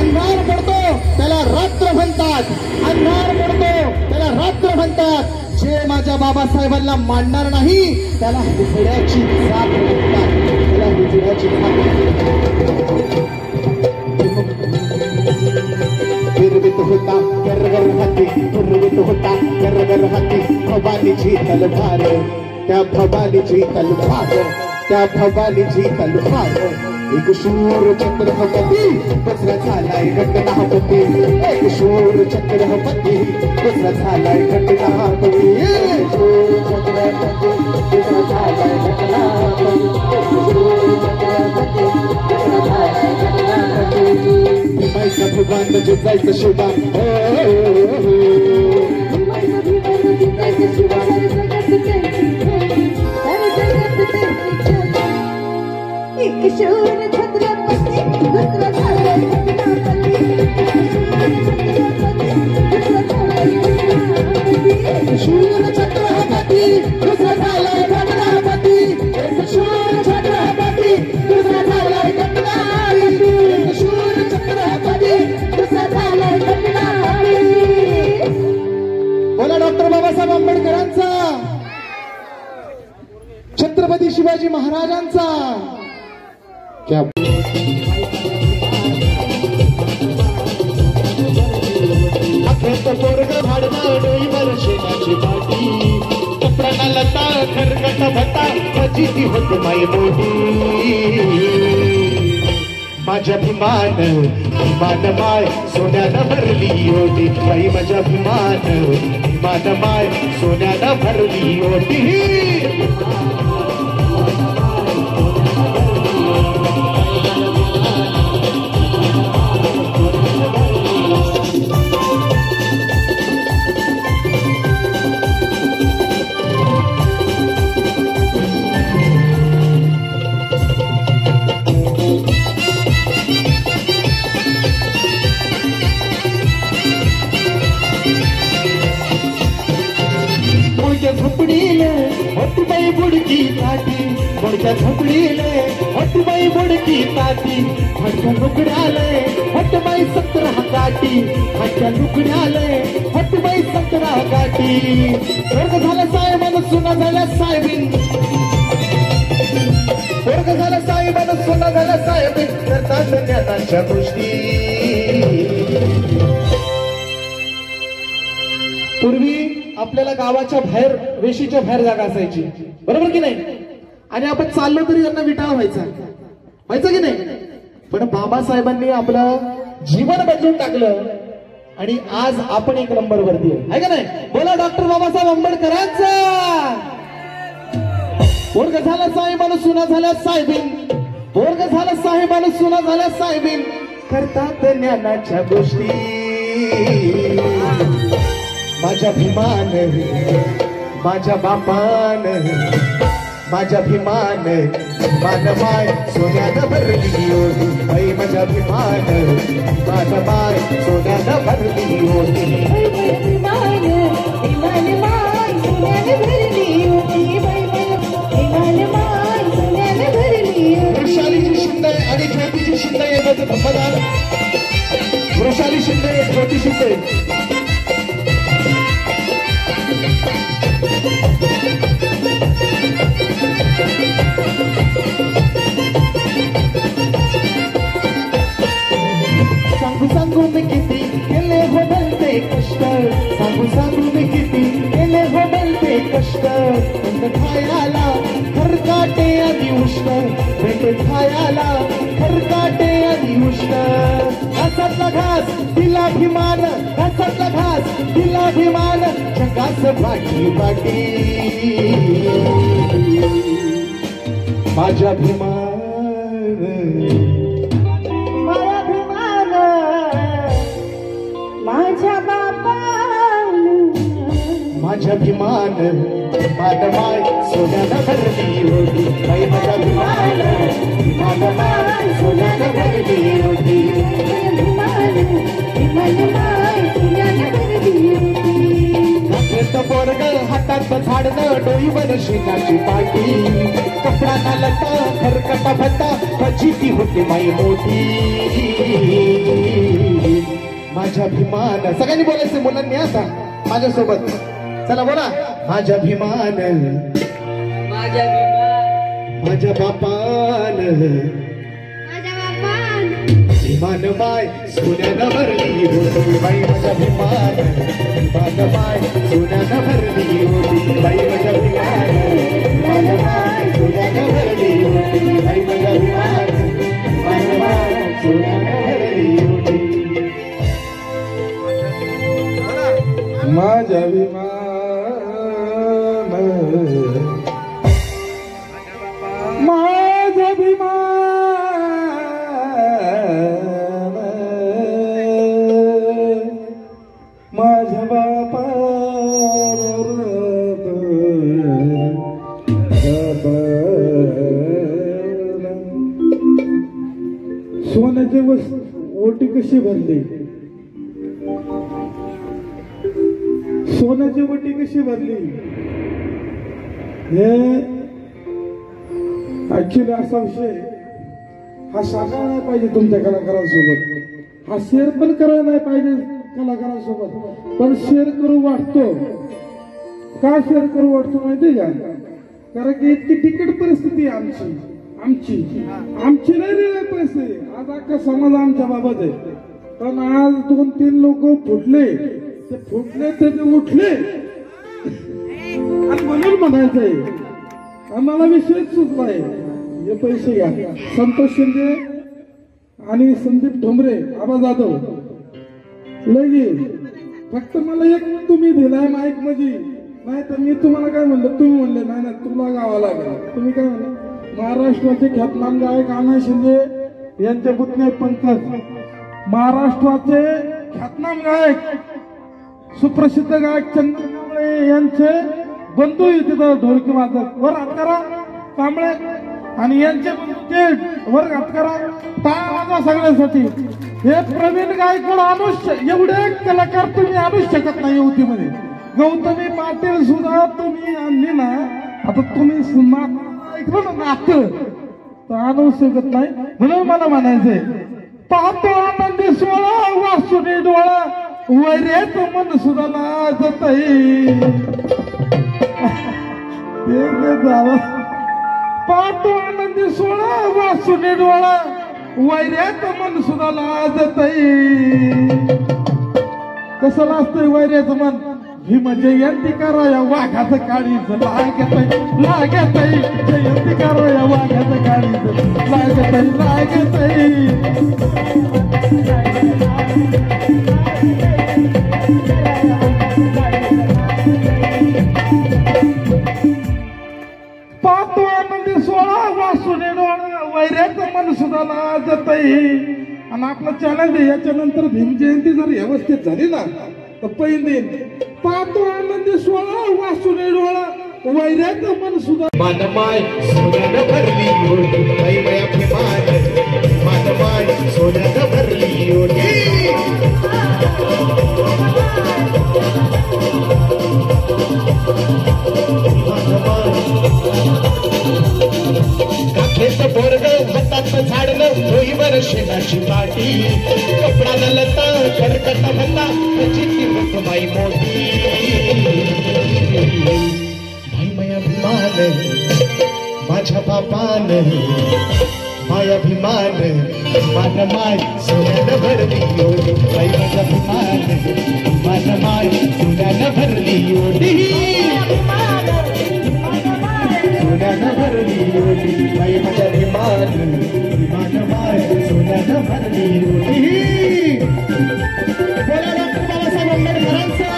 अंधार पडतो त्याला रात्र म्हणतात, अंधार पडतो त्याला रात्र म्हणतात. जे माझ्या बाबासाहेबांना मानणार नाही त्याला हुजड्याची साथ म्हणतात, त्याला हुजड्याची साथ. फिरवित होता गरगर हाती, फिरवित होता गरगर हाती भवानीची तलवार, त्या भवानीची तलवार, त्या भवानीची तलवार. एक शूर छत्रपती दुसरा झालाय घटनापती एक शूर छत्रपती दुसरा झालाय घटनापती शूर छत्रपती दुसरा झालाय घटनापती भीमाईचा भगवान म्हणजे जायचं शिवा एक शूर छत्रपती दुसरा झालाय घटनापती शूर छत्रपती दुसरा झालाय घटनापती एक शूर छत्रपती दुसरा झालाय घटनापती शूर छत्रपती दुसरा झालाय घटनापती बोला डॉक्टर बाबासाहेब आंबेडकरांचा छत्रपती शिवाजी महाराजांचा क्या पोरग भाडना डोईवर शेणाची बाटी कपड्याला लता खरकट भटा फजिती होत माई मोठी माझ्या भिमान माय सोन्यानं भरली ओटी बाई माझ्या भिमान माय सोन्यानं भरली ओटी झोपडीले होटबाई बुडकी ताटी मोडक्या झोपडीले होटबाई बुडकी ताटी हटक्या लुकड्याले होटबाई 17 गाठी हटक्या लुकड्याले होटबाई 17 गाठी वर्ग झाला साहेबानं सुना झाल्या साहेबीन वर्ग झाला साहेबानं सुना झाल्या साहेबीन करतात ज्ञानाच्या गोष्टी पूर्वी आपल्याला गावाच्या बाहेर वेशीच्या बाहेर जागा असायची बरोबर की नाही आणि आपण चाललो तरी त्यांना विटाळ व्हायचा की नाही पण बाबासाहेबांनी आपलं जीवन बदलून टाकलं आणि आज आपण एक नंबर वरती आहे का नाही बोला डॉक्टर बाबासाहेब आंबेडकरांचा पोरग झाला साहेबानं सुना झाल्या साहेबीन पोरग झाला साहेबानं सुना झाल्या साहेबीन करतात ज्ञानाच्या गोष्टी माझ्या भीमान माझ्या बापान माझ्या भीमान माय सोन्यानं भरली ओटी बाई माझ्या भीमान माय सोन्यानं भरली ओटी वृषालीची शिंदे आणि ज्योतीची शिंदे येतात मतदार वृषाली शिंदे ज्योती शिंदे सांगू मी किती केले हो बोलते कष्ट सांगू मी किती केले हो बोलते कष्ट भेट खायला खरकाटे आणि उष्ट भेट खायला खरकाटे आणि उष्ट घासातला घास दिला भिमान घासातला घास दिला भिमान जगास बाटी बाटी माझ्या भिमान माझ्या बापान माझ्या भिमान माय सोन्यानं भरली ओटी बाई माझ्या भिमान माय सोन्यानं भरली ओटी पोरग हातात झाडणं डोईवर शेणाची पाटी कपड्याला लटा खरकटा भटा फजिती होते माई मोठी माझ्या भिमान सगळ्यांनी बोलायचं मुलांनी आता माझ्यासोबत चला बोला माझ्या भिमान माझ्या बापान भिमान माय सोन्यानं भरली होती बाई माझ्या भिमान माय सोन्यानं भरली होती बाई माझ्या भिमान माय सोन्यानं भरली होती बाई माझ्या भिमान सोन्यानं भरली ओटी माझ्या अभिमान माझा अभिमान माझ्या बापावर सोन्याची ओटी कशी भरली सोन्याची ओटी कशी भरली हे ऍक्च्युली असा विषय हा सांगायला नाही पाहिजे तुमच्या कलाकारांसोबत हा शेअर पण करायला नाही पाहिजे कलाकारांसोबत पण शेअर करू वाटतो का शेअर करू वाटतो माहितीये का कारण की इतकी तिकीट परिस्थिती आहे आमची नाही दिले पैसे आज अख्खा समाज आमच्या बाबत आहे पण आज 2-3 लोक फुटले ते उठले आणि म्हणून म्हणायचंय आम्हाला विषयच सुचलाय हे पैसे घ्या संतोष शिंदे आणि संदीप ठोंबरे आबा जाधव लगे फक्त मला एक तुम्ही दिलाय माईक मध्ये नाही तर मी तुम्हाला काय म्हणलं तुम्ही म्हणले नाही तुला गावा लागेल तुम्ही काय म्हणले महाराष्ट्राचे ख्यातनाम गायक आनंद शिंदे यांचे पुतणे पंकज महाराष्ट्राचे ख्यातनाम गायक सुप्रसिद्ध गायक चंद्र कांबळे यांचे बंधू तिथं ढोलकी वाजक वर हात करा कांबळे आणि यांचे बंधू ते वर हात करा टाळ्या वाजवा सगळ्यांसाठी हे प्रवीण गायकवाड एवढे कलाकार तुम्ही आणूच शकत नाही युतीमध्ये गौतमी पाटील सुद्धा तुम्ही आणली ना आता तुम्ही ऐकलं ना नातं तर आणू शकत नाही म्हणून मला म्हणायचंय पाहतो आनंदी सोळा वासुनी डोळा वैरेत मन सुद्धा लाजतई पाहतो आनंदी सोळा वासुनी डोळा वैरेत मन सुद्धा लाजतई कसं लाजतंय वैरेचं मन भीम जयंती कराया वाघाचं काळीच लागतय जयंती कराया वाघाचं काळीच लागतय पाहतो आनंदी सोळा वासुने डोळा वैऱ्याचं मन सुद्धा लाजतय आणि आपलं चॅनल याच्या नंतर भीम जयंती जर व्यवस्थित झाली ना तर पहिली पाहतो आनंदी सोळा वासुने डोळा वैऱ्याचं मन सुद्धा मानमाय सोन्यानं भरली ओटी बाई माया अभिमान मानमाय सोन्यानं भरली ओटी काखेचं बोर्ड हातात झाडलं डोईवर शेणाची पाटी कपडाला लता करकट भत्ता त्याची किंमत बाई मोठी भाई माया अभिमान माझ्या बापान माया अभिमान मान माय सोन्यानं भरली ओटी बाई माझा अभिमान मान माय सोन्यानं भरली ओटी सोन्यानं भरली ओटी बाई माझा अभिमान मान माय सोन्यानं भरली ओटी बोला डॉक्टर बाबासाहेब आंबेडकरांचा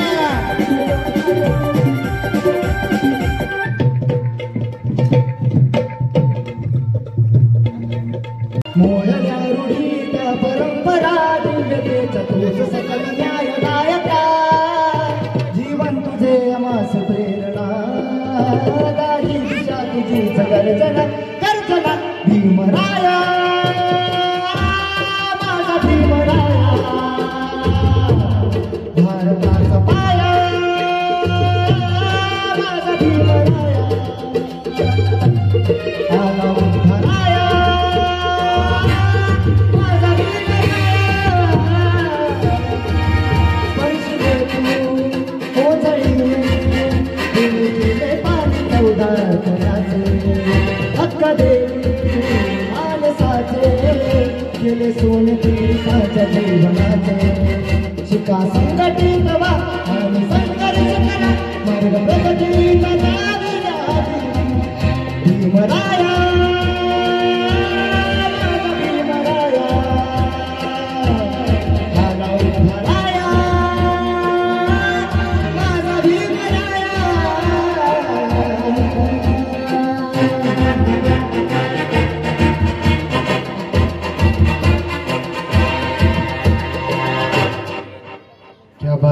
मोहल्या रूढी त्या परंपरा दिव्यतेचा तोच सकल न्यायदायका जीवन तुझे अमास प्रेरणा दाही दिशा तुझीच गर्जना गर्जना भीमराया माझा भीमराया भारताचा पाया माझा भीमराया आला उद्धराया केले सोने पीठाच्या जीवनाचे शिका संघटित व्हा आणि संघर्ष करा मार्ग प्रगतीचा भीमराया भीमराया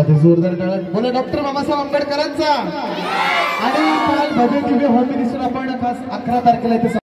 क्या बात आहे, जोरदार टाळ्या. बोला डॉक्टर बाबासाहेब आंबेडकरांचा. आणि काल भव्य दिव्य होम मिनिस्टर आपण खास 11 तारखेला इथे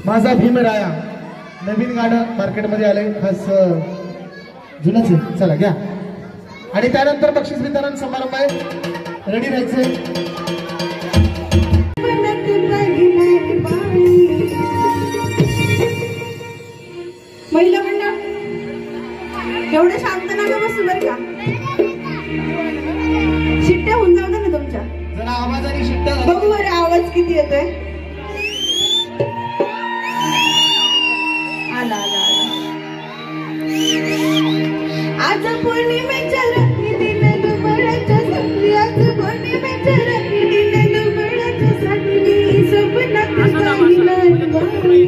माझा भीमराया नवीन गाणं मार्केटमध्ये आलंय, खास जुनच आहे. चला घ्या. आणि त्यानंतर बक्षीस वितरण समारंभ आहे. रेडी राहायचंय. महिला मंडळ एवढं शांत नका बसू बरं का. शिट्ट्या होऊन जाऊ दे ना तुमच्या. जरा आवाजाने शिट्ट्या बघू बरं आवाज किती येतोय. आला आला आला. आज पौर्णिमेच्या रात्री दिन दुबळाच्या साखरी, आज पौर्णिमेच्या रात्री दिन दुबळाच्या साखरी, स्वप्नात पाहिला बाई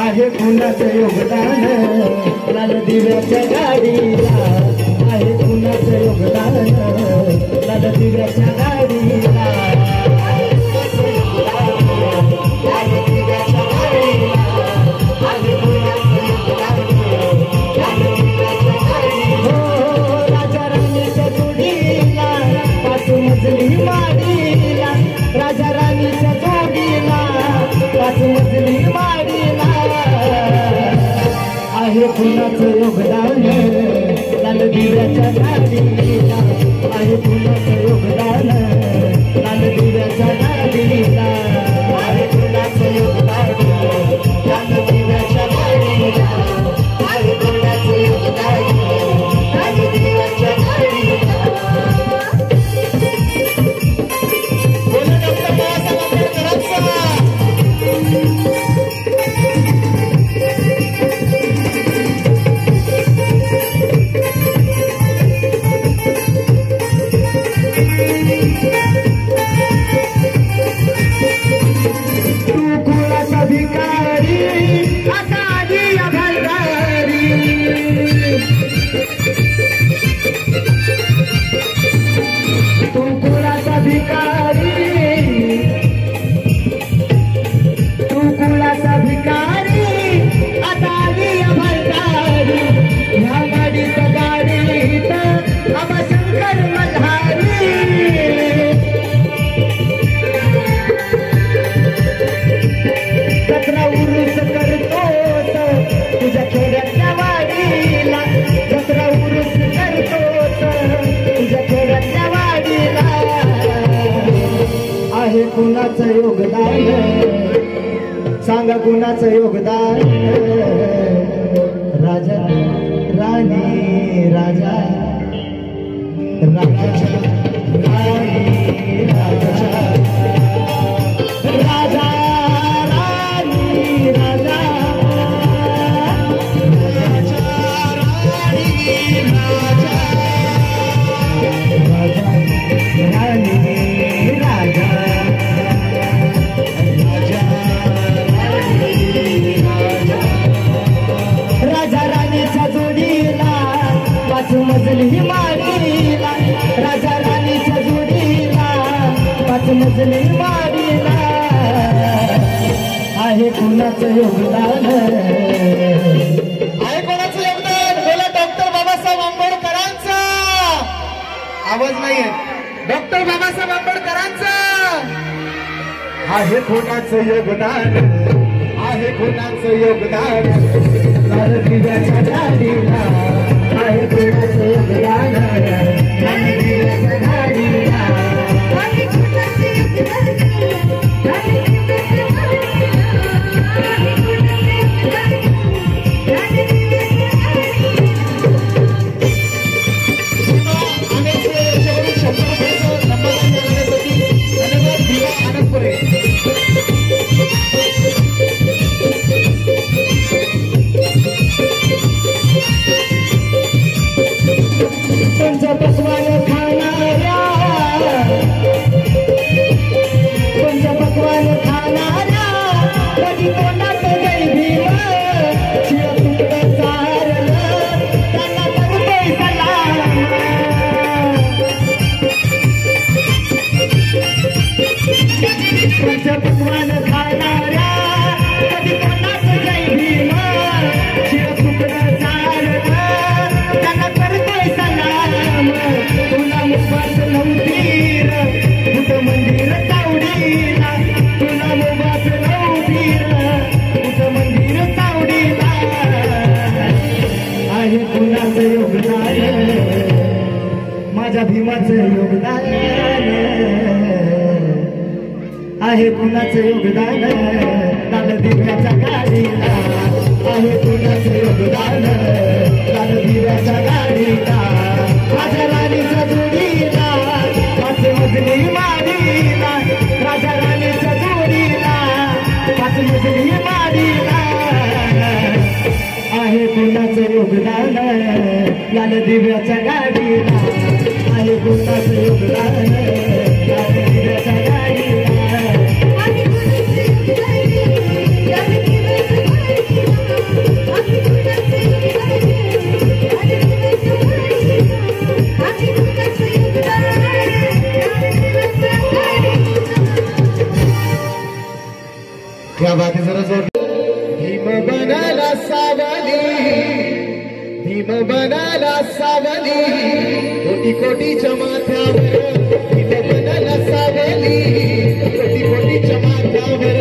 आहे कुणाचं योगदान लाल दिव्याच्या गाडीला, आहे कुणाचं योगदान लाल दिव्याच्या गाडीला, आहे कुणाचं योगदान लाल दिव्याच्या गाडीला, आहे कुणाचं योगदान लाल दिव्याच्या गाडीला. हो राजा राणीच्या जोडीला पाच मजली माडीला, राजा राणीच्या जोडीला पाच मजली माडीला, आहे कुणाचं योगदान लाल दिव्याच्या गाडीला, आहे कुणाचं योगदान लाल दिव्याच्या गाडीला, आहे कुणाचं योगदान लाल दिव्याच्या गाडीला, आहे कुणाचं योगदान लाल दिव्याच्या गाडीला. बोला डॉक्टर बाबासाहेब आंबेडकरांचा. दसरा उरुस करतोस तुझ्या खेड्यातल्या वाडीला, दसरा उरुस करतोस तुझ्या खेड्यातल्या वाडीला. आहे कुणाचं योगदान, सांगा कुणाचं योगदान. राजा राणी राजा राजा राणी राजा राजा राणी राजा राजा राणीच्या जोडीला पाच मजली माडीला, राजा राणीच्या जोडीला पाच मजली माडीला. आहे कुणाचं योगदान, आहे कोणाचं योगदान. बोला डॉक्टर बाबासाहेब आंबेडकरांचा. आवाज नाहीये. डॉक्टर बाबासाहेब आंबेडकरांचा. आहे कोणाचं योगदान, आहे कोणाचं योगदान. दिव्याच्या गाडीला आहे कोणाचं योगदान, दिव्याच्या गाडीला. पंचपक्वान खाणाऱ्या, पंचपक्वान खाणाऱ्या कधी कोणात जय भीम, शिळ तुकडं चारलं त्यांना करतोय सलाम. पंचपक्वान खाणाऱ्या कधी कोणात जय भीम, शिळ तुकडं चारलं त्यांना करतोय सलाम. तुला मुखात नव्हतीर कुठं मंदिर तावडीला, तुला मुखात नव्हतीर कुठं मंदिर तावडीला. आहे कुणाचं योगदान, माझ्या भीमाचं योगदान. आहे कुणाचं योगदान, लाल दिव्याच्या गाडीला. आहे कुणाचं योगदान, लाल दिव्याच्या गाडीला. राजा राणीच्या जोडीला पाच मजली माडीला, राजा राणीच्या जोडीला पाच मजली माडीला. आहे कुणाचं योगदान, लाल दिव्याच्या गाडीला. आहे कुणाचं योगदान, लाल दिव्याच्या गाडीला. क्या बात है, जरा जोर. भीम बनाला सावली, भीम बनाला सावली, कोटी कोटीच्या माथ्यावर. भीम बनाला सावली, कोटी कोटीच्या माथ्यावर.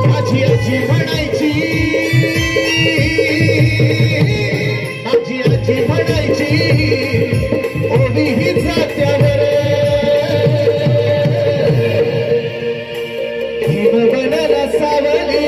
माझी आजी म्हणायची, माझी आजी म्हणायची ओवी ही जात्यावर. भीम बनाला सावली,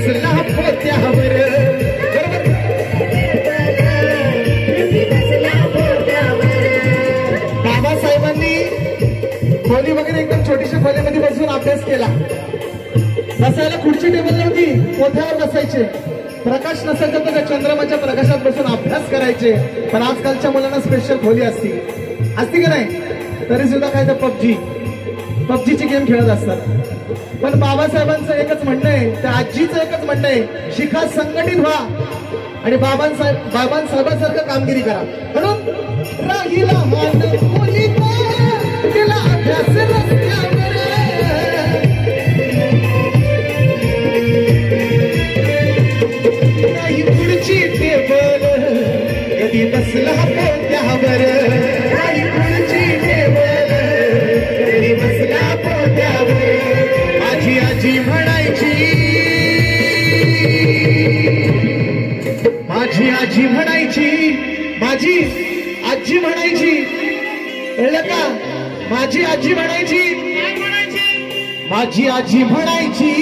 बसला पोत्यावर. बाबासाहेबांनी खोली वगैरे एकदम छोटीशा खोलीमध्ये बसून अभ्यास केला. बसायला खुर्ची टेबल नव्हती, पोथ्यावर बसायचे. प्रकाश नसायचा तर त्या चंद्रमाच्या प्रकाशात बसून अभ्यास करायचे. पण आजकालच्या मुलांना स्पेशल खोली असती की नाही, तरी सुद्धा काय तर पबजीची गेम खेळत असतात. पण बाबासाहेबांचं एकच म्हणणं आहे, त्या आजीचं एकच म्हणणं आहे, शिखा संघटित व्हा आणि बाबांसाहेबांसारखं कामगिरी करा. म्हणून राहिला मान खोलीत तिला अभ्यास रस्त्यावर. नाही खुर्ची टेबल कधी बसला पोत्यावर. नाही खुर्ची टेबल कधी बसला पोत्यावर. माझी आजी म्हणायची, माझी आजी म्हणायची, माझी आजी म्हणायची, कळलं का? माझी आजी म्हणायची, माझी आजी म्हणायची,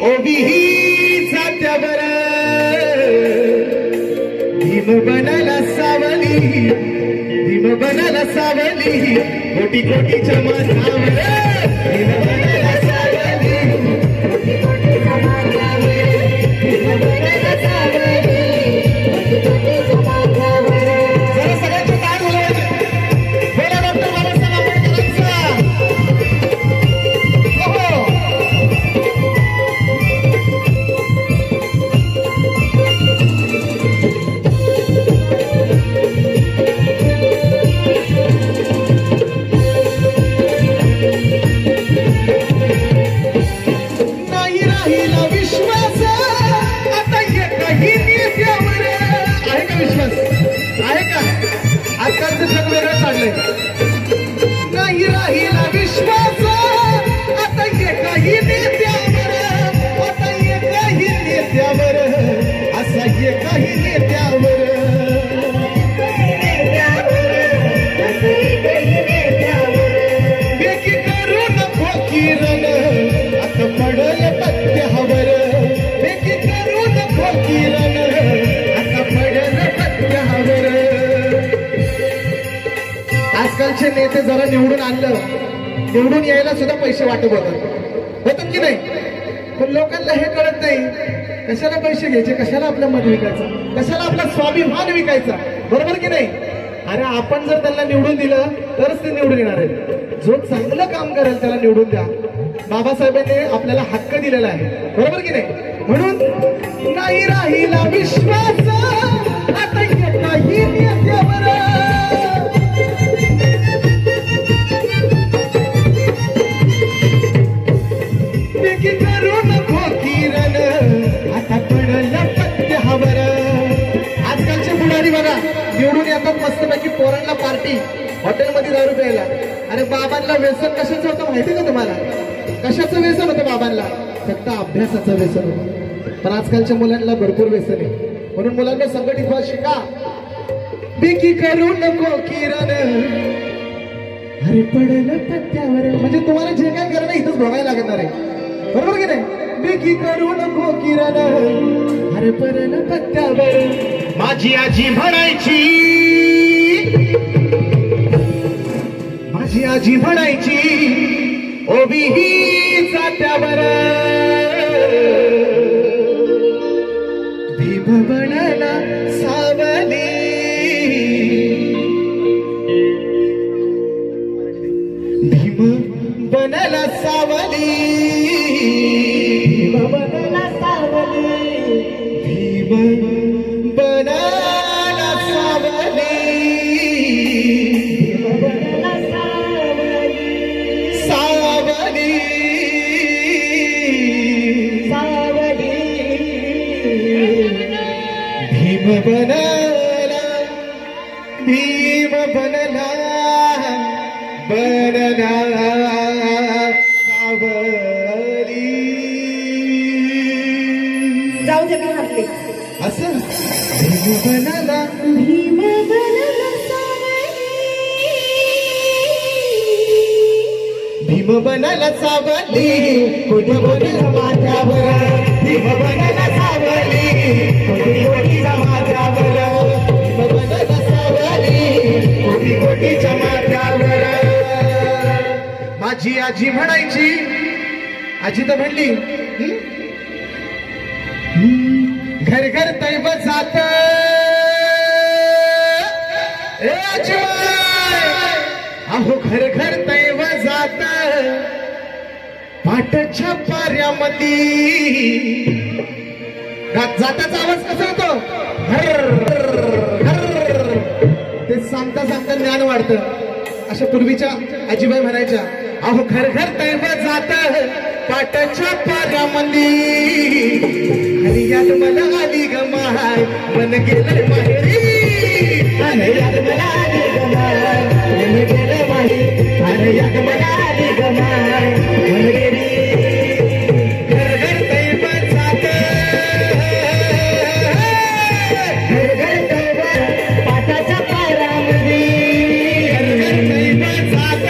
ओबी ही जात्यावर भीम बनाला सावली, भीम बनाला सावली, कोटी कोटीच्या माथावर भीम बनाला सावली, कोटी कोटीच्या माथावर भीम बनाला सावली, कोटी कोटीच्या माथावर. जरा सगळ्यांचे ताट हलवायचे. बोला डॉक्टर बाबासाहेब आंबेडकरांचा. नाही राहिला विश्वास आता एकही नेत्यावर. आहे का विश्वास? आहे का? आजकालचं जग वेगळं चाललंय. नाही राहिला विश्वास आता एकही नेत्यावर, आता एकही नेत्यावर, असा एकही नेत्यावर. बेकी करू नको किरण आता पडल पत्त्यावर. बेकी करू नको किरण आता पडल पत्त्यावर. आजकालचे नेते जरा निवडून आणलं, निवडून यायला सुद्धा पैसे वाटप होतात की नाही. पण लोकांना हे कळत नाही, कशाला पैसे घ्यायचे, कशाला आपलं मत विकायचं, कशाला आपला स्वाभिमान विकायचा. बरोबर की नाही? अरे आपण जर त्यांना निवडून दिलं तरच ते निवडून येणार आहेत. जो चांगलं काम करेल त्याला निवडून द्या. बाबासाहेबांनी आपल्याला हक्क दिलेला आहे. बरोबर की नाही? म्हणून नाही राहिला विश्वास आता एकही नेत्यावर. बेकी करू नको किरण आता पडल पत्त्यावर. आजकालचे पुढारी बघा निवडून येतात मस्तपैकी पोरांना पार्टी, हॉटेलमध्ये दारू प्यायला. अरे बाबांना व्यसन कशाचं होतं माहिती का तुम्हाला? कशाचं व्यसन होतं बाबांना? फक्त अभ्यासाचं व्यसन होतं. पण आजकालच्या मुलांना भरपूर व्यसन आहे. म्हणून मुलांना संघटित व्हा, शिका. बेकी करू नको किरण अरे पडल पत्त्यावर. म्हणजे तुम्हाला जे काय करणं इथंच भोगायला लागणार आहे. बरोबर की नाही? बेकी करू नको किरण अरे पडल पत्त्यावर. माझी आजी म्हणायची, माझी आजी म्हणायची, ओबी ही जात्यावर भीम बनाला सावली. भीम बनाला सावली, भीम बनाला सावली, भीम बनाला सावली, भीम बनाला सावली, सावली, सावली, भीम बनाला, भीम बनला, बनला सावली. जाऊ दे मी हरले. असं भीम बनला, भीम बनला सावली, भीम बनला सावली, कुठं बनला माझ्यावर. भीम बनला सावली कोटी कोटीच्या माझ्यावर भीम बनला सावली कोटी कोटीच्या माझ्यावर माझी आजी म्हणायची आजी तर म्हणली घर घर दैव जात अहो घर घर दैव जात पाटच्या पाऱ्यामध्ये जाताचा आवाज कसा होतो ते सांगता सांगता ज्ञान वाढतं अशा पूर्वीच्या आजीबाई म्हणायच्या अहो घर घर दैव जात पाटच्या पाऱ्यामध्ये हरियात मला आली गमाय मन गेलं माहेरी हरियात मला आली गमाय मन गेलं माहेरी हरियात मला आली गमाय मन गेली घर घर दैव जात घर घर दैव पाटाच्या पाऱ्यामध्ये घर घर दैव जात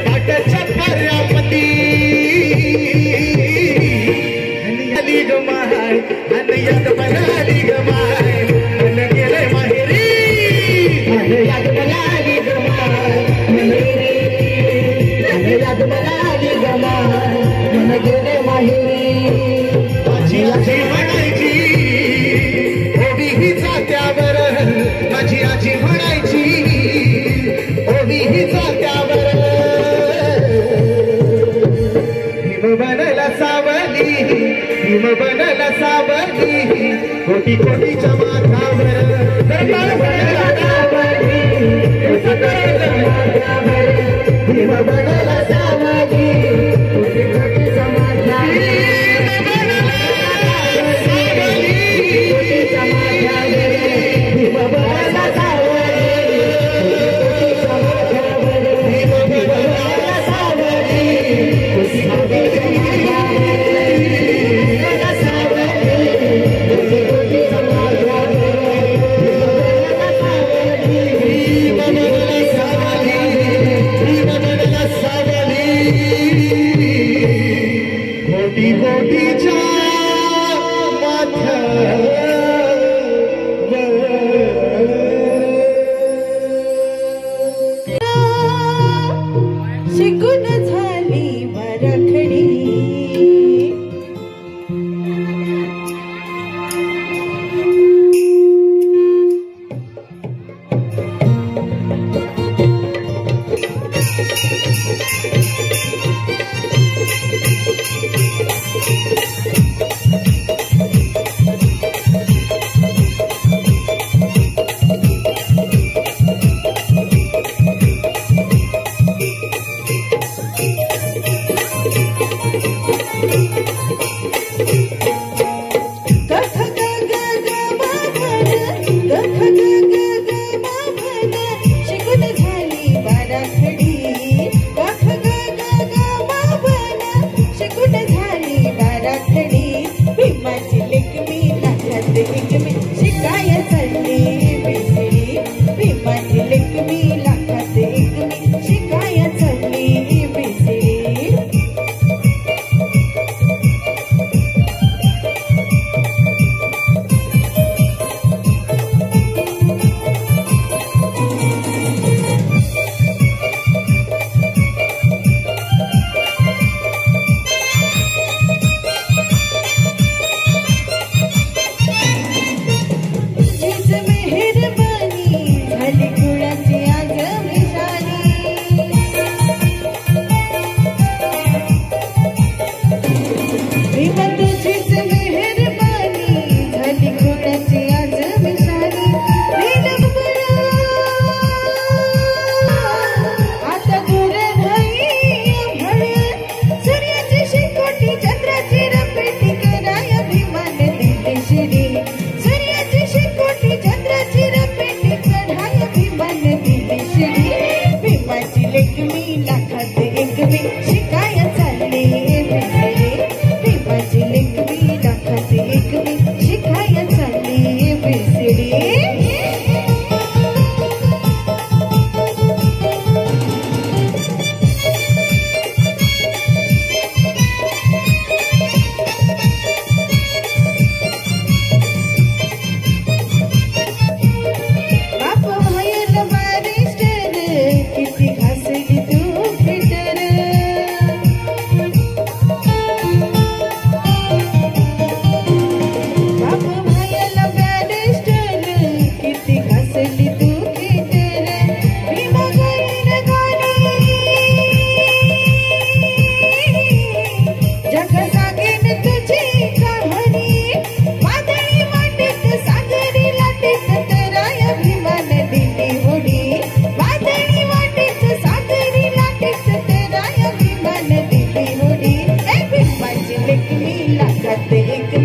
पाटाच्या पाऱ्यामध्ये आली गमाय हरियात मला आली गमाय मन गेलं माहेरी हरियात मला आली गमाय मन गेली हरियात मला आली गमाय मन गेले माहेरी माझी आजी म्हणायची ओवी ही जात्यावर माझी आजी म्हणायची ओवी ही जात्यावर भीम बनला सावली भीम बनला सावली कोटी कोटीच्या माथावर भीम बनला सावली कोटी कोटीच्या माथावर भीम बनला सावली कोटी बनला सावली कोटी कोटीच्या कोटी कोटीच्या शिकून झाली वरखडी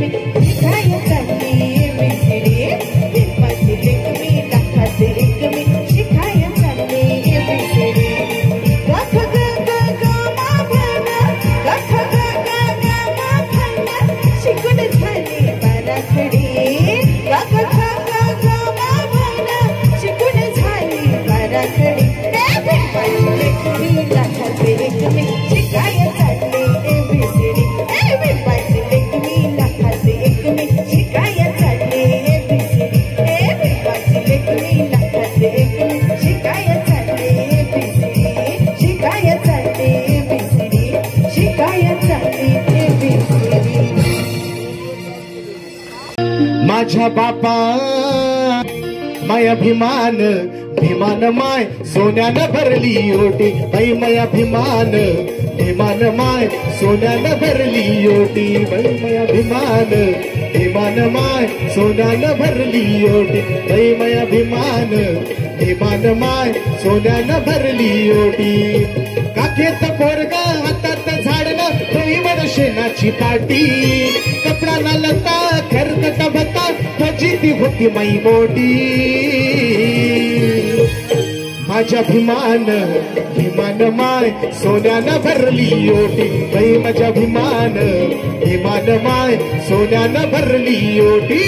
मी शिकाय चालली एबीसीडी भिंपाची लेक मी लाखाचे एक मी शिकाय चालली एबीसीडी गख ग ग ग मा भन गख ग ग ग मा भन शिकून झाली बाराखडी गख ग ग ग मा भन शिकून झाली बाराखडी भिंपाची लेक मी लाखाचे एक मी शिकाय चालली एबीसीडी भिंपाची लेक मी लाखाचे एक मी शिकाय चालली एबीसीडी भिंपाची लेक मी लाखाचे एक मी शिकाय चालली एबीसीडी शिकाय चालली एबीसीडी शिकाय चालली एबीसीडी माझ्या बापा माय अभिमान भिमान माय सोन्यानं भरली ओटी बाई माय अभिमान भिमान माय सोन्यानं भरली ओटी बाई माय अभिमान भिमान माय सोन्यानं भरली ओटी बाई माय अभिमान भिमान माय सोन्यानं भरली ओटी काखेत पोरगा हातात झाडलं डोईवर शेणाची पाटी कपडा ना लता खरकटा भता फजिती होती माई मोठी माझ्या भिमान भिमान माय सोन्यानं भरली ओटी बाई माझ्या भिमान भिमान माय सोन्यानं भरली ओटी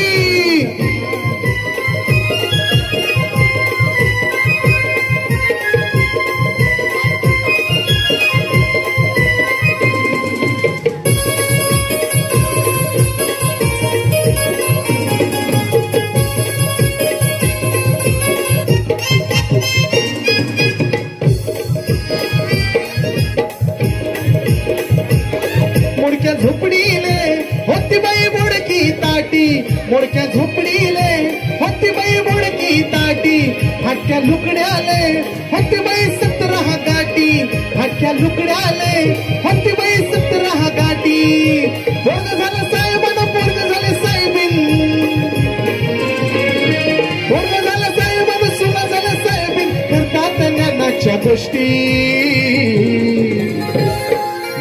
मोडक्या झोपडीले होती बाई मोडकी ताटी मोडक्या झोपडीले होती बाई मोडकी ताटी फाटक्या लुकड्याले होती बाई 17 गाठी फाटक्या लुकड्याले होती बाई 17 गाठी पोरग झालं साहेबानं पोरग झाले साहेबीन पोरग झालं साहेबानं सुना झालं साहेबीन करतात ज्ञानाच्या गोष्टी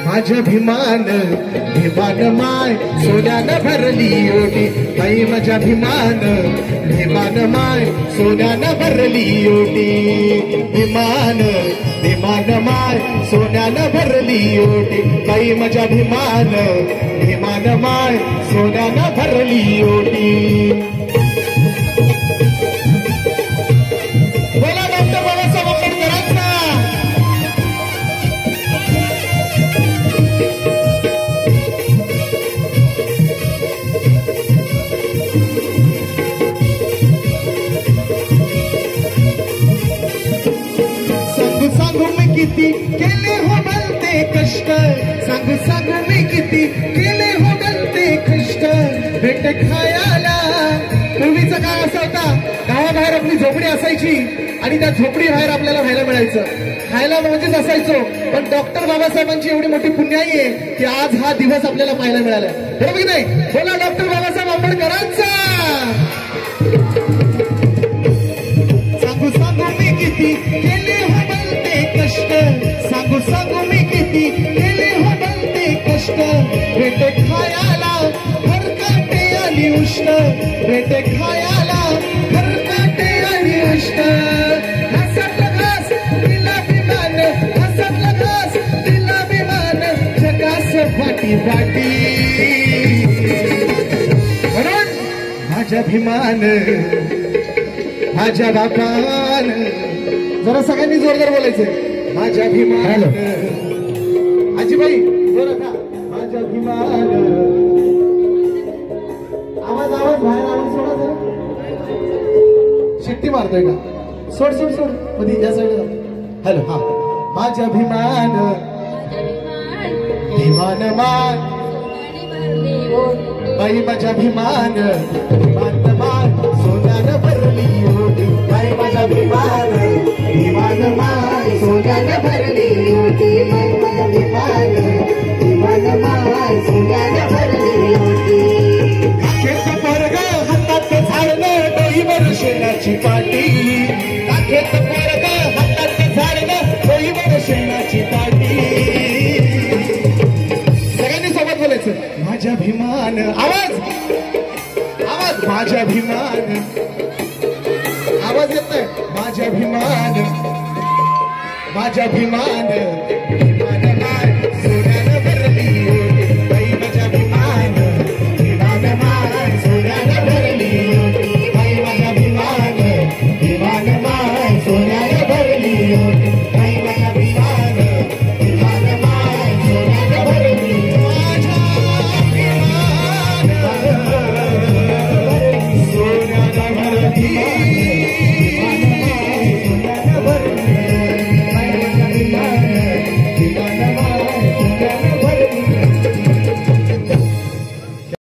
माझ्या भिमान भिमान माय सोन्यानं भरली ओटी बाई माझ्या भिमान भिमान माय सोन्यानं भरली ओटी भिमान भिमान माय सोन्यानं भरली ओटी बाई माझ्या भिमान भिमान माय सोन्यानं भरली ओटी बोला डॉक्टर बाबासाहेब आंबेडकरांचा सांगू मी किती केले हो भलते कष्ट सांगू सांगू मी किती केले हो भलते कष्ट भेट खायला पूर्वीचा काळ असा होता गावाबाहेर आपली झोपडी असायची आणि त्या झोपडी बाहेर आपल्याला राहायला मिळायचं खायला म्हणजेच असायचो पण डॉक्टर बाबासाहेबांची एवढी मोठी पुण्याई आहे की आज हा दिवस आपल्याला पाहायला मिळाला बरोबर की नाही बोला डॉक्टर बाबासाहेब आंबेडकरांचा सांगू सांगू मी किती केले हो भलते कष्ट सांगू सांगू मी किती केले हो भलते कष्ट भेट खायला खरकाटे आली उष्ण भेट खायला खरकाटे आली उष्ण हसत घास दिला विमान हसत घास दिला विमान जगास फाटी फाटी म्हणून माझ्या भिमान माझ्या बापान जरा सगळ्यांनी जोरदार बोलायचंय माझ्या भिमान आजीबाई जोरात माझ्या भिमान आवाज आवाज बाहेर आवाज सोडा जरा शिट्टी मारतोय का सोड सोड सोड मध्ये या साईडला हॅलो हा माझ्या भिमान भिमान मान बाई माझ्या भिमान भिमान मान सोन्यानं भरली ओटी बाई माझ्या भिमान भिमान मान सोन्यानं भरली ओटी बाई माझ्या भिमान भिमान मान सोन्यानं भरली ओटी काखेत पोरग हातात झाडलं डोईवर शेणाची पाटी काखेत पोरग हातात झाडलं डोईवर शेणाची पाटी सगळ्यांनी सोबत बोलायचं माझ्या भिमान आवाज आवाज माझ्या अभिमान आवाज येतोय माझ्या अभिमान माझ्या अभिमान